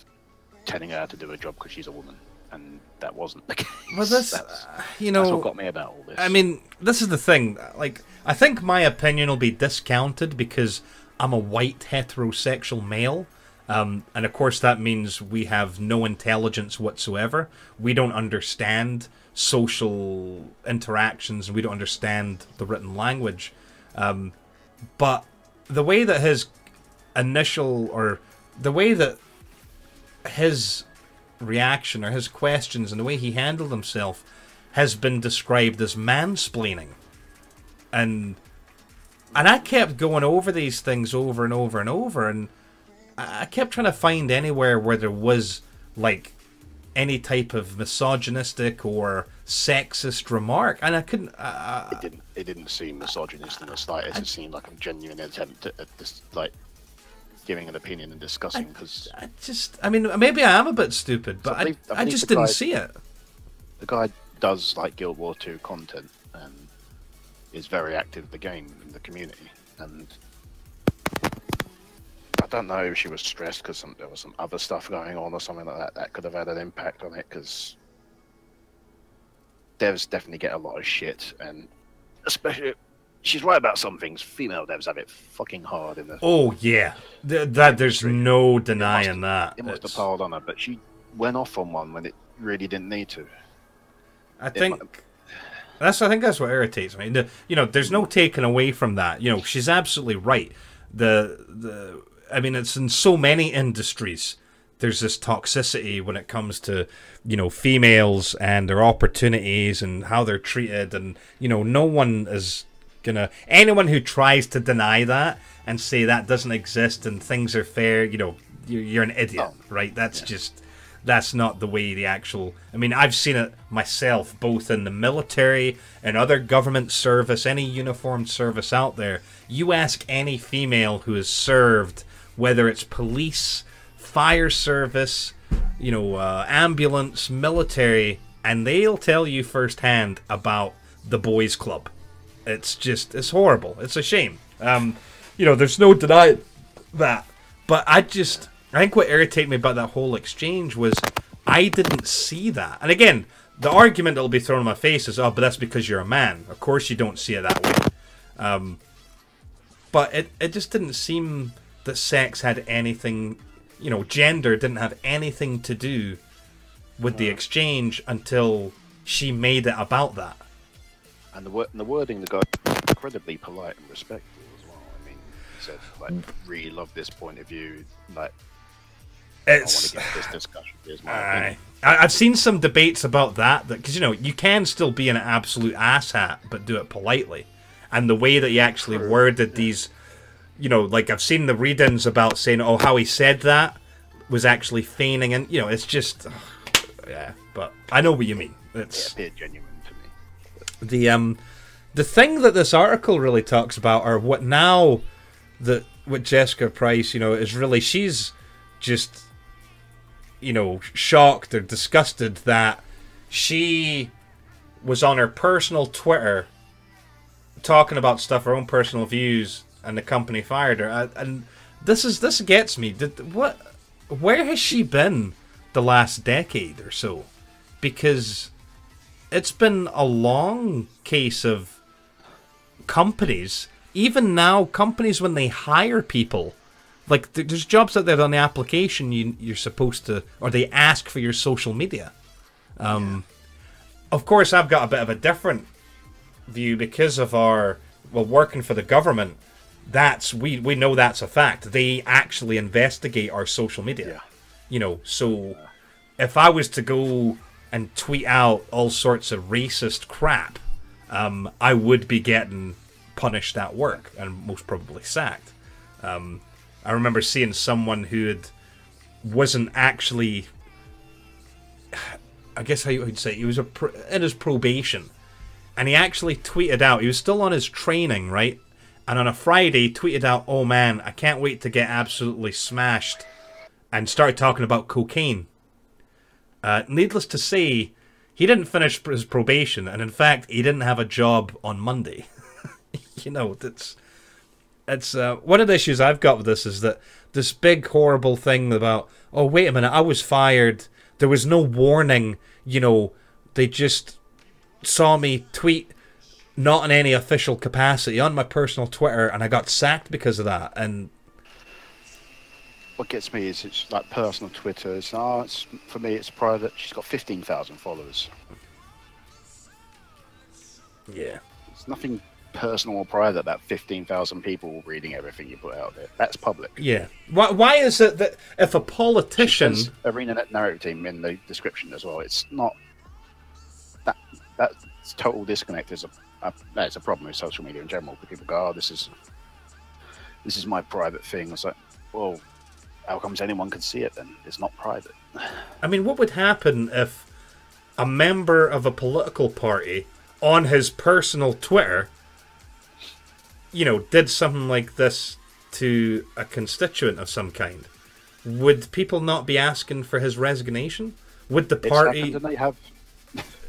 telling her how to do a job because she's a woman. And that wasn't the case. Well, that's what got me about all this. I mean, this is the thing. Like, I think my opinion will be discounted because I'm a white heterosexual male, and of course that means we have no intelligence whatsoever. We don't understand social interactions, and we don't understand the written language. But the way that his reaction or his questions and the way he handled himself has been described as mansplaining, and I kept going over these things over and over and over, and I kept trying to find anywhere where there was like any type of misogynistic or sexist remark, and I couldn't. It didn't seem misogynist in the slightest. It seemed like a genuine attempt at this, like, giving an opinion and discussing. Because I mean, maybe I am a bit stupid, but I just didn't see it. The guy does like Guild War 2 content and is very active in the game, in the community, and I don't know if she was stressed because there was some other stuff going on or something like that that could have had an impact on it, because devs definitely get a lot of shit, and especially, she's right about some things. Female devs have it fucking hard in the... Oh, yeah. There's no denying that. It must have piled on her, but she went off on one when it really didn't need to. I think that's what irritates me. There's no taking away from that. She's absolutely right. I mean, it's in so many industries. There's this toxicity when it comes to, females and their opportunities and how they're treated, and no one is gonna. Anyone who tries to deny that and say that doesn't exist and things are fair, you're an idiot, right? That's not the way the actual... I mean, I've seen it myself, both in the military and other government service, any uniformed service out there. You ask any female who has served, whether it's police, fire service, ambulance, military, and they'll tell you firsthand about the boys' club. It's horrible. It's a shame. There's no denying that. But I think what irritated me about that whole exchange was I didn't see that. And again, the argument that'll be thrown in my face is, but that's because you're a man. Of course you don't see it that way. But it just didn't seem that sex had anything, gender didn't have anything to do with the exchange until she made it about that. And the wording, the guy was incredibly polite and respectful as well. I mean, he said, like, really love this point of view, like, I want to get this discussion. Here's my opinion. I've seen some debates about that because you can still be an absolute asshat but do it politely, and the way that he actually worded these, like I've seen the read-ins about saying, how he said that was actually feigning, and it's just, But I know what you mean. It's a bit genuine to me. The thing that this article really talks about, or what Jessica Price, is really, she's just shocked or disgusted that she was on her personal Twitter talking about stuff, her own personal views, and the company fired her. And this gets me. Where has she been the last decade or so? Because it's been a long case of companies, even now, companies when they hire people. Like, there's jobs out there on the application you're supposed to, or they ask for your social media. Of course, I've got a bit of a different view because of working for the government. We know that's a fact. They actually investigate our social media. So if I was to go and tweet out all sorts of racist crap, I would be getting punished at work and most probably sacked. I remember seeing someone who wasn't actually, I guess how you'd say, he was in his probation, and he actually tweeted out, he was still on his training, right? And on a Friday, tweeted out, "Oh man, I can't wait to get absolutely smashed," and started talking about cocaine. Needless to say, he didn't finish his probation, and in fact, he didn't have a job on Monday. You know, it's one of the issues I've got with this is that this big horrible thing about, oh wait a minute, I was fired, there was no warning, you know, they just saw me tweet not in any official capacity on my personal Twitter and I got sacked because of that. And what gets me is it's like personal Twitter. It's for me it's private. She's got 15,000 followers. yeah. It's nothing personal or private about 15,000 people reading everything you put out there. That's public. Yeah. Why is it that if a politician... ArenaNet narrative team in the description as well. It's not... That's total disconnect is a problem with social media in general. People go, oh, this is my private thing. It's like, well, how comes anyone can see it then? It's not private. I mean, what would happen if a member of a political party on his personal Twitter, you know, did something like this to a constituent of some kind? Would people not be asking for his resignation? Would the party... They have...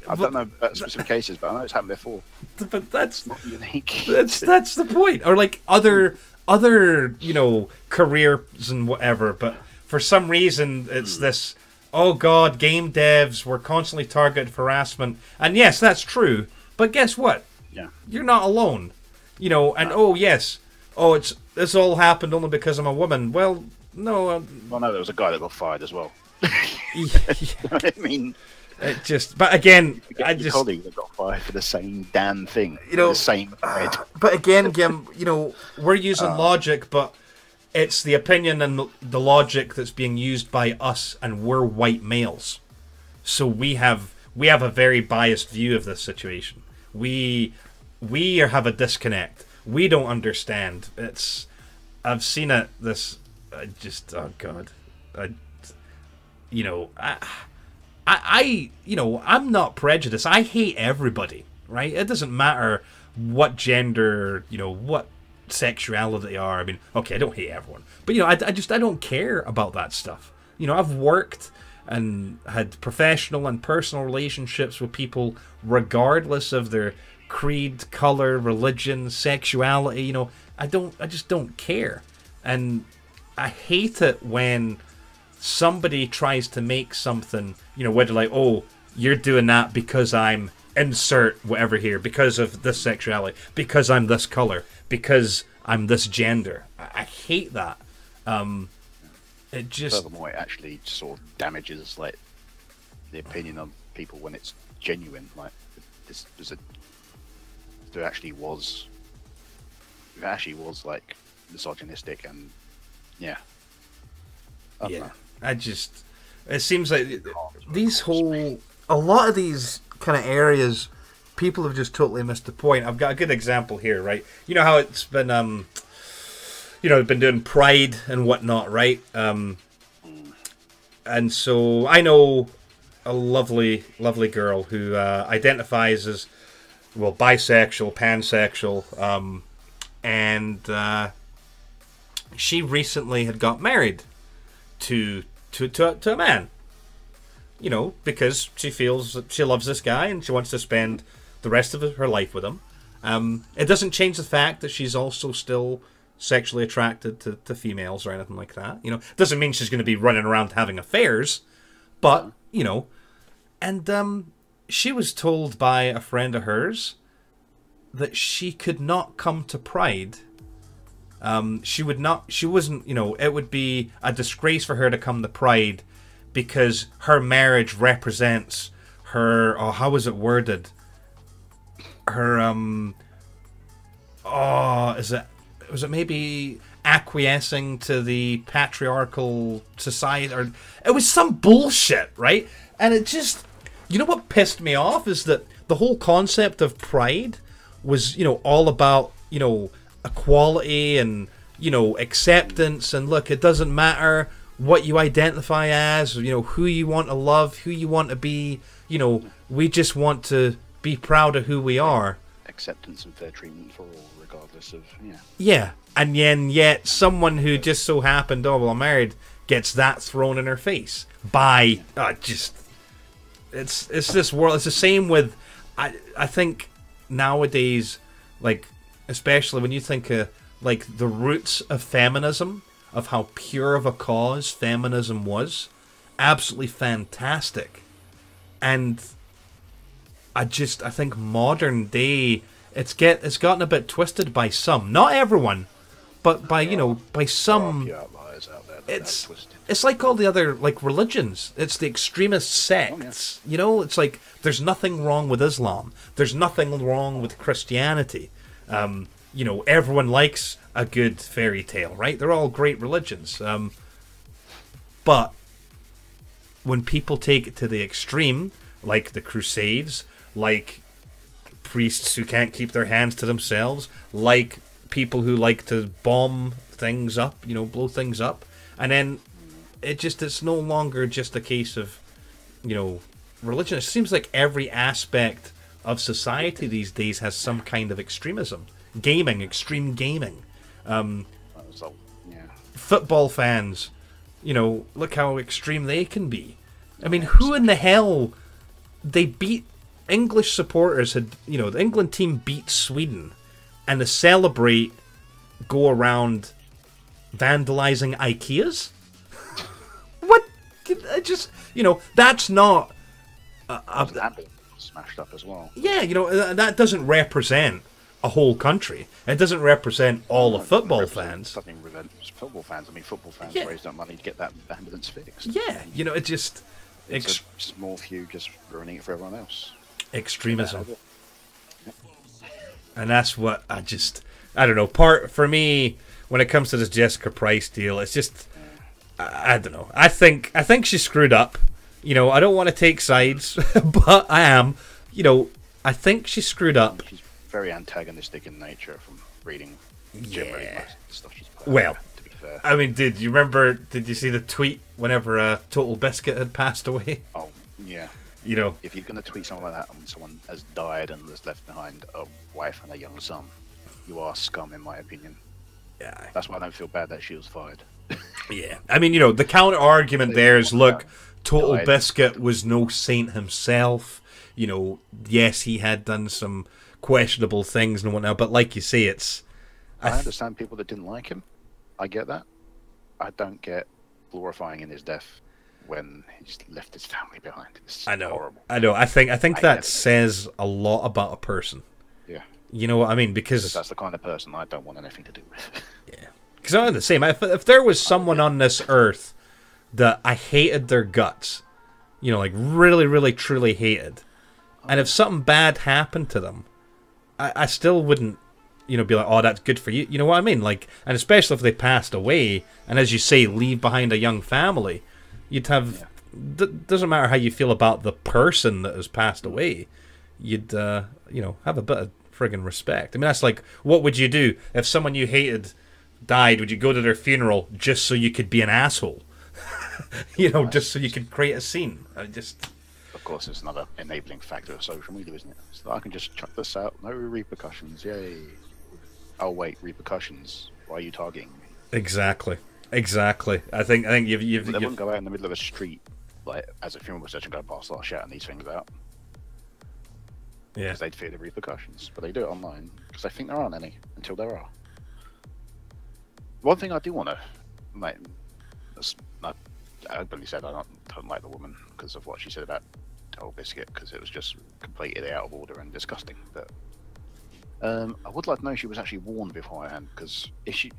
I don't know about specific cases, but I know it's happened before. But that's not unique. That's the point. Or like other you know, careers and whatever. But for some reason, it's this. Oh God, game devs were constantly targeted for harassment, and yes, that's true. But guess what? Yeah, you're not alone. You know, and oh yes, oh this all happened only because I'm a woman. Well, no. Well, no, there was a guy that got fired as well. I mean. It just, but again, I just colleague that got fired for the same damn thing. You know, the same thread. But again, Gim, you know, we're using logic, but it's the opinion and the logic that's being used by us, and we're white males, so we have a very biased view of this situation. We have a disconnect. We don't understand. I've seen it. Oh God, you know. You know, I'm not prejudiced. I hate everybody, right? It doesn't matter what gender, you know, what sexuality they are. I mean, okay, I don't hate everyone, but you know, I don't care about that stuff. You know, I've worked and had professional and personal relationships with people regardless of their creed, color, religion, sexuality. You know, I just don't care, and I hate it when somebody tries to make something, you know, whether like, oh, you're doing that because I'm insert whatever here, because of this sexuality, because I'm this color, because I'm this gender. I hate that. It just... Furthermore, it actually sort of damages like the opinion of people when it's genuine. Like there actually was like misogynistic and yeah. Yeah. It seems like a lot of these kind of areas, people have just totally missed the point. I've got a good example here, right? You know how it's been, you know, been doing Pride and whatnot, right? And so I know a lovely, lovely girl who identifies as, well, bisexual, pansexual, and she recently had got married to a man, you know, because she feels that she loves this guy and she wants to spend the rest of her life with him. It doesn't change the fact that she's also still sexually attracted to females or anything like that. You know, it doesn't mean she's going to be running around having affairs, but you know, and she was told by a friend of hers that she could not come to Pride. She wasn't, you know, it would be a disgrace for her to come to Pride because her marriage represents her, oh, how was it worded? Her, was it maybe acquiescing to the patriarchal society, or it was some bullshit, right? And it just, you know what pissed me off is that the whole concept of Pride was, you know, all about you know, equality and, you know, acceptance, and look, it doesn't matter what you identify as, you know, who you want to love, who you want to be, you know, we just want to be proud of who we are. Acceptance and fair treatment for all, regardless of, Yeah, and yet someone who just so happened, oh, well, I'm married, gets that thrown in her face by, it's this world. It's the same with, I think nowadays, like, especially when you think of, like, the roots of feminism, of how pure of a cause feminism was, absolutely fantastic. And I think modern day, it's gotten a bit twisted by some, not everyone, but by, you know, by some. It's like all the other, like, religions. It's the extremist sects. You know, it's like there's nothing wrong with Islam. There's nothing wrong with Christianity. You know, everyone likes a good fairy tale, right? They're all great religions. But when people take it to the extreme, like the Crusades, like priests who can't keep their hands to themselves, like people who like to bomb things up, you know, blow things up, and then it's no longer just a case of, you know, religion. It seems like every aspect of society these days has some kind of extremism. Gaming, extreme gaming. Football fans, you know, look how extreme they can be. I mean, who in the hell... They beat... English supporters had... You know, the England team beat Sweden. And to celebrate, go around vandalizing IKEAs? What? I just... You know, that's not... Smashed up as well. Yeah, you know, that doesn't represent a whole country. It doesn't represent all of football fans. Something football fans. I mean, football fans raised up money to get that ambulance fixed. Yeah, you know, it just... It's a small few just ruining it for everyone else. Extremism. And that's what I don't know. For me, when it comes to this Jessica Price deal, it's just... I don't know. I think she screwed up. You know, I don't want to take sides, but I am. You know, I think she screwed up. She's very antagonistic in nature from reading generally most of the stuff she's put well, out, to be fair. I mean, did you see the tweet whenever Total Biscuit had passed away? Oh, yeah. You know, if you're going to tweet something like that when someone has died and has left behind a wife and a young son, you are scum, in my opinion. Yeah. That's why I don't feel bad that she was fired. Yeah. I mean, you know, the counter argument there is, look, Total Biscuit was no saint himself. You know, yes, he had done some questionable things and whatnot, but like you say, it's... I understand people that didn't like him. I get that. I don't get glorifying in his death when he's left his family behind. It's horrible. I know. I think that says a lot about a person. Yeah. You know what I mean? Because that's the kind of person I don't want anything to do with. Yeah. Because I'm the same. If there was someone on this earth that I hated their guts, you know, like really, really, truly hated, and if something bad happened to them, I still wouldn't, you know, be like, oh, that's good for you. You know what I mean? Like, and especially if they passed away, and as you say, leave behind a young family, you'd have... Doesn't matter how you feel about the person that has passed away, you'd, you know, have a bit of friggin' respect. I mean, that's like, what would you do if someone you hated died? Would you go to their funeral just so you could be an asshole? You know, just so you could create a scene? Of course, it's another enabling factor of social media, isn't it? So I can just chuck this out, no repercussions, yay. Oh wait, repercussions? Why are you targeting me? Exactly. I think you've... They wouldn't go out in the middle of a street, like, as a funeral procession, go past start shouting these things out. Yeah. Because they'd fear the repercussions. But they do it online, because they think there aren't any, until there are. One thing I do want to... Like, I openly said I don't like the woman because of what she said about Total Biscuit, because it was just completely out of order and disgusting. But I would like to know if she was actually warned beforehand, because if she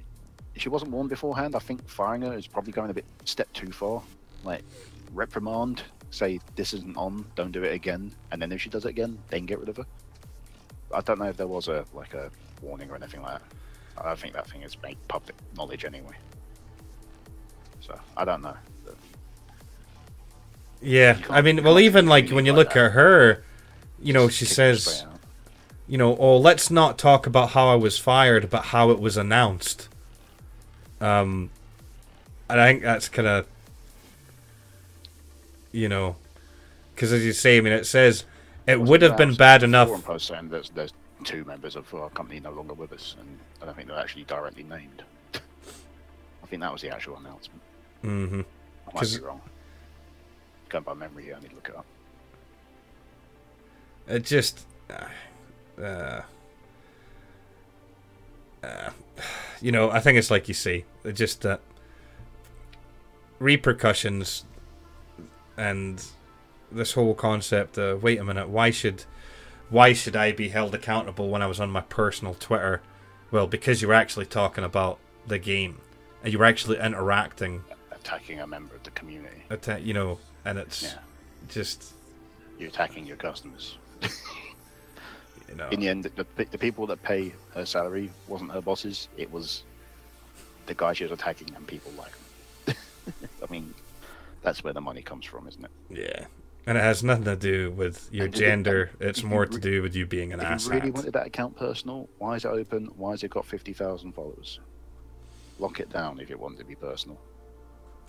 wasn't warned beforehand, I think firing her is probably going a step too far. Like, reprimand, say this isn't on, don't do it again, and then if she does it again, then get rid of her. I don't know if there was a warning or anything like that. I think that thing is made public knowledge anyway. So I don't know. But yeah, I mean, well, even like when you look at her, you know, she says, You know, oh, let's not talk about how I was fired, but how it was announced. And I think that's kind of, you know, because as you say, I mean, it says it would have been bad enough. Forum post saying there's 2 members of our company no longer with us, and I don't think they're actually directly named. I think that was the actual announcement. Mm-hmm. I might be wrong. Going by memory here, I need to look it up. It just, you know, I think it's like you say, it just repercussions and this whole concept. Wait a minute, why should I be held accountable when I was on my personal Twitter? Well, because you were actually talking about the game and you were actually interacting, attacking a member of the community. You know, and it's just you're attacking your customers. You know, in the end, the people that pay her salary wasn't her bosses. It was the guy she was attacking and people like him. I mean, that's where the money comes from, isn't it? Yeah. And it has nothing to do with your gender. It's more to do with you being an asshat. If you really wanted that account personal, why is it open? Why has it got 50,000 followers? Lock it down if you want it to be personal.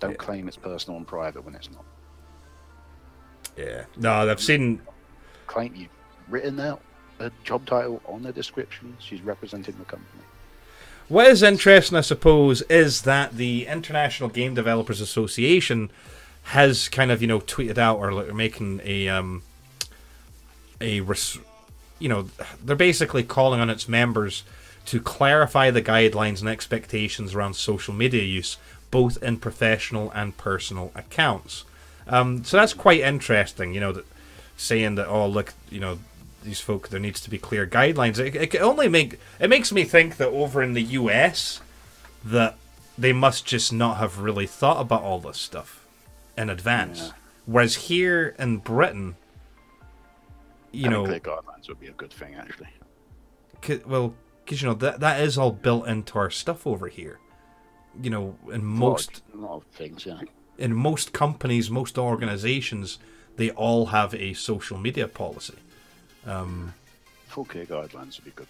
Don't claim it's personal and private when it's not. Yeah. No, I've seen... Claim you've written out a job title on the description. She's representing the company. What is interesting, I suppose, is that the International Game Developers Association has kind of, you know, tweeted out or making you know, they're basically calling on its members to clarify the guidelines and expectations around social media use, both in professional and personal accounts. So that's quite interesting, you know, that saying that, oh, look, you know, these folk, there needs to be clear guidelines. It makes me think that over in the US, that they must just not have really thought about all this stuff in advance. Yeah. Whereas here in Britain, you know, clear guidelines would be a good thing, actually. Because you know that is all built into our stuff over here. You know, in most a lot of things, yeah. In most companies, most organizations, they all have a social media policy. Full clear guidelines would be good.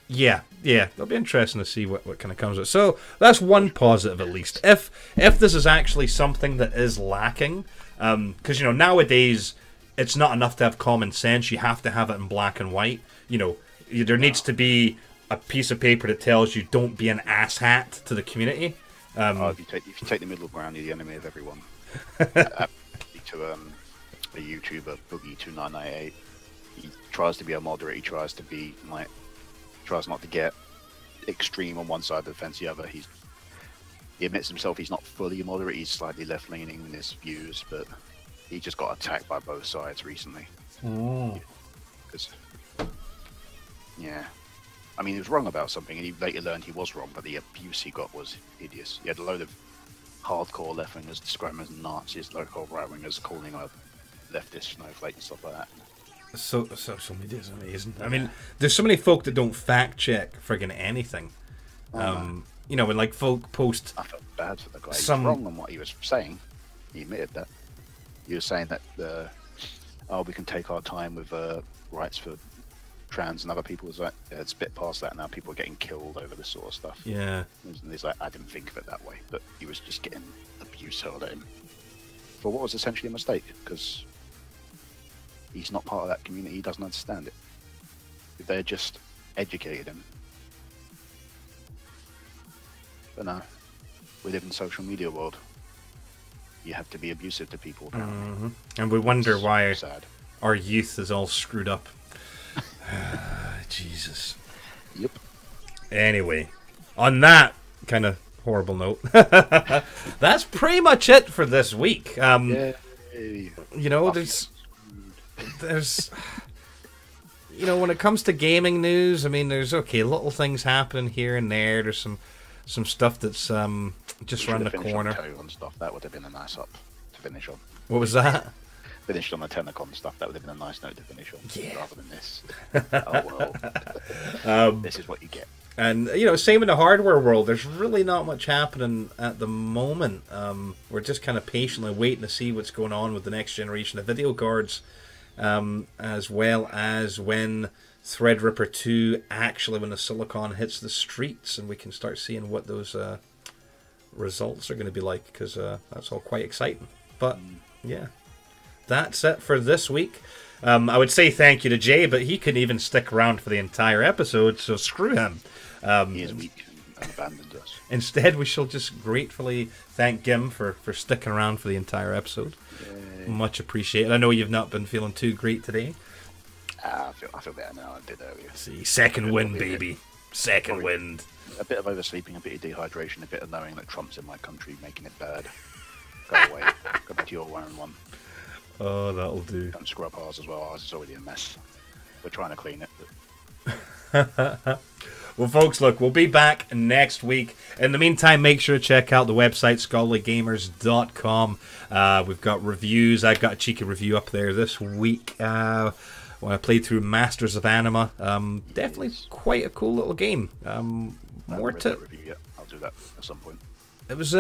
Yeah, it'll be interesting to see what kind of comes of it. So that's one positive, at least. If this is actually something that is lacking, because you know nowadays it's not enough to have common sense. You have to have it in black and white. You know, there needs to be a piece of paper that tells you don't be an asshat to the community. If you take the middle ground, you're the enemy of everyone. To a YouTuber, Boogie2998, he tries to be a moderate. He tries to be like, tries not to get extreme on one side of the fence, the other. He admits himself he's not fully moderate. He's slightly left leaning in his views, but he just got attacked by both sides recently. Yeah. I mean, he was wrong about something, and he later learned he was wrong, but the abuse he got was hideous. He had a load of hardcore left-wingers describing him as Nazis, local right-wingers calling him a leftist snowflake and stuff like that. So social media is amazing. I mean, there's so many folk that don't fact-check friggin' anything. You know, when like folk post... I felt bad for the guy. He was wrong on what he was saying. He admitted that. He was saying that, we can take our time with rights for trans and other people. Was like, it's a bit past that now. People are getting killed over this sort of stuff. Yeah. And he's like, I didn't think of it that way, but he was just getting abuse hurled at him for what was essentially a mistake, because he's not part of that community. He doesn't understand it. If they had just educated him. But no, we live in the social media world. You have to be abusive to people. And we wonder why sad. Our youth is all screwed up. Jesus. Yep. Anyway, on that kind of horrible note, that's pretty much it for this week. You know, there's you know, when it comes to gaming news, I mean, there's little things happening here and there. There's some stuff that's just around the corner. On stuff that would have been a nice up to finish on. What was that? Finished on the Tenacon stuff. That would have been a nice note to finish on, rather than this. This is what you get. And you know, same in the hardware world. There's really not much happening at the moment. We're just kind of patiently waiting to see what's going on with the next generation of video cards. as well as when Threadripper 2 actually, when the Silicon hits the streets, and we can start seeing what those results are going to be like, because that's all quite exciting. But yeah, that's it for this week. I would say thank you to Jay, but he couldn't even stick around for the entire episode, so screw him. He is weak and abandoned us. Instead, we shall just gratefully thank Gim for sticking around for the entire episode. Yay. Much appreciated. I know you've not been feeling too great today. I feel better now. I did earlier. See, second wind, baby. Second wind. A bit of oversleeping, a bit of dehydration, a bit of knowing that Trump's in my country making it bad. Go away. Go back to your one. Oh, that'll do. Don't screw up ours as well. Ours is already a mess. We're trying to clean it. But... Well, folks, look, we'll be back next week. In the meantime, make sure to check out the website, scholarlygamers.com. We've got reviews. I've got a cheeky review up there this week when I played through Masters of Anima. Definitely quite a cool little game. More to review yet. I'll do that at some point. It was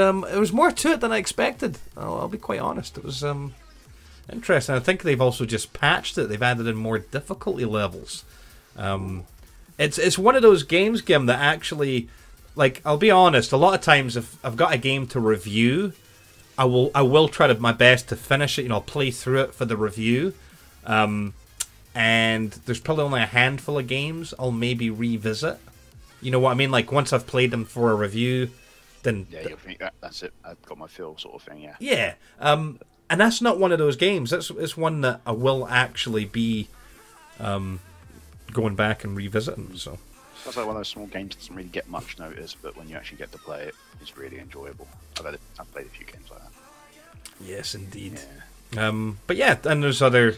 more to it than I expected. I'll be quite honest. It was interesting. I think they've also just patched it. They've added in more difficulty levels. It's one of those games, Gim, that actually, like, I'll be honest, a lot of times if I've got a game to review, I will try my best to finish it. I'll play through it for the review. And there's probably only a handful of games I'll maybe revisit. You know what I mean? Like, once I've played them for a review, then... Yeah, you'll think that's it. I've got my fill sort of thing, yeah. Yeah. And that's not one of those games. It's one that I will actually be... going back and revisiting. So that's like one of those small games that doesn't really get much notice, but when you actually get to play it, it's really enjoyable. I've played a few games like that. Yes, indeed. Yeah. But yeah, and there's other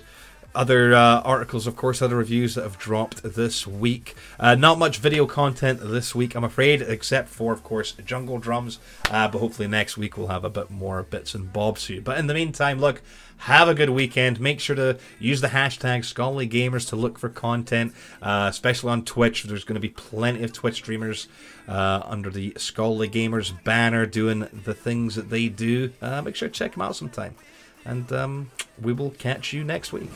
articles, of course, other reviews that have dropped this week. Not much video content this week, I'm afraid, except for, of course, Jungle Drums. But hopefully next week we'll have a bit more bits and bobs for you. But in the meantime, look, have a good weekend. Make sure to use the hashtag ScholarlyGamers to look for content, especially on Twitch. There's going to be plenty of Twitch streamers under the Scholarly Gamers banner doing the things that they do. Make sure to check them out sometime. And we will catch you next week.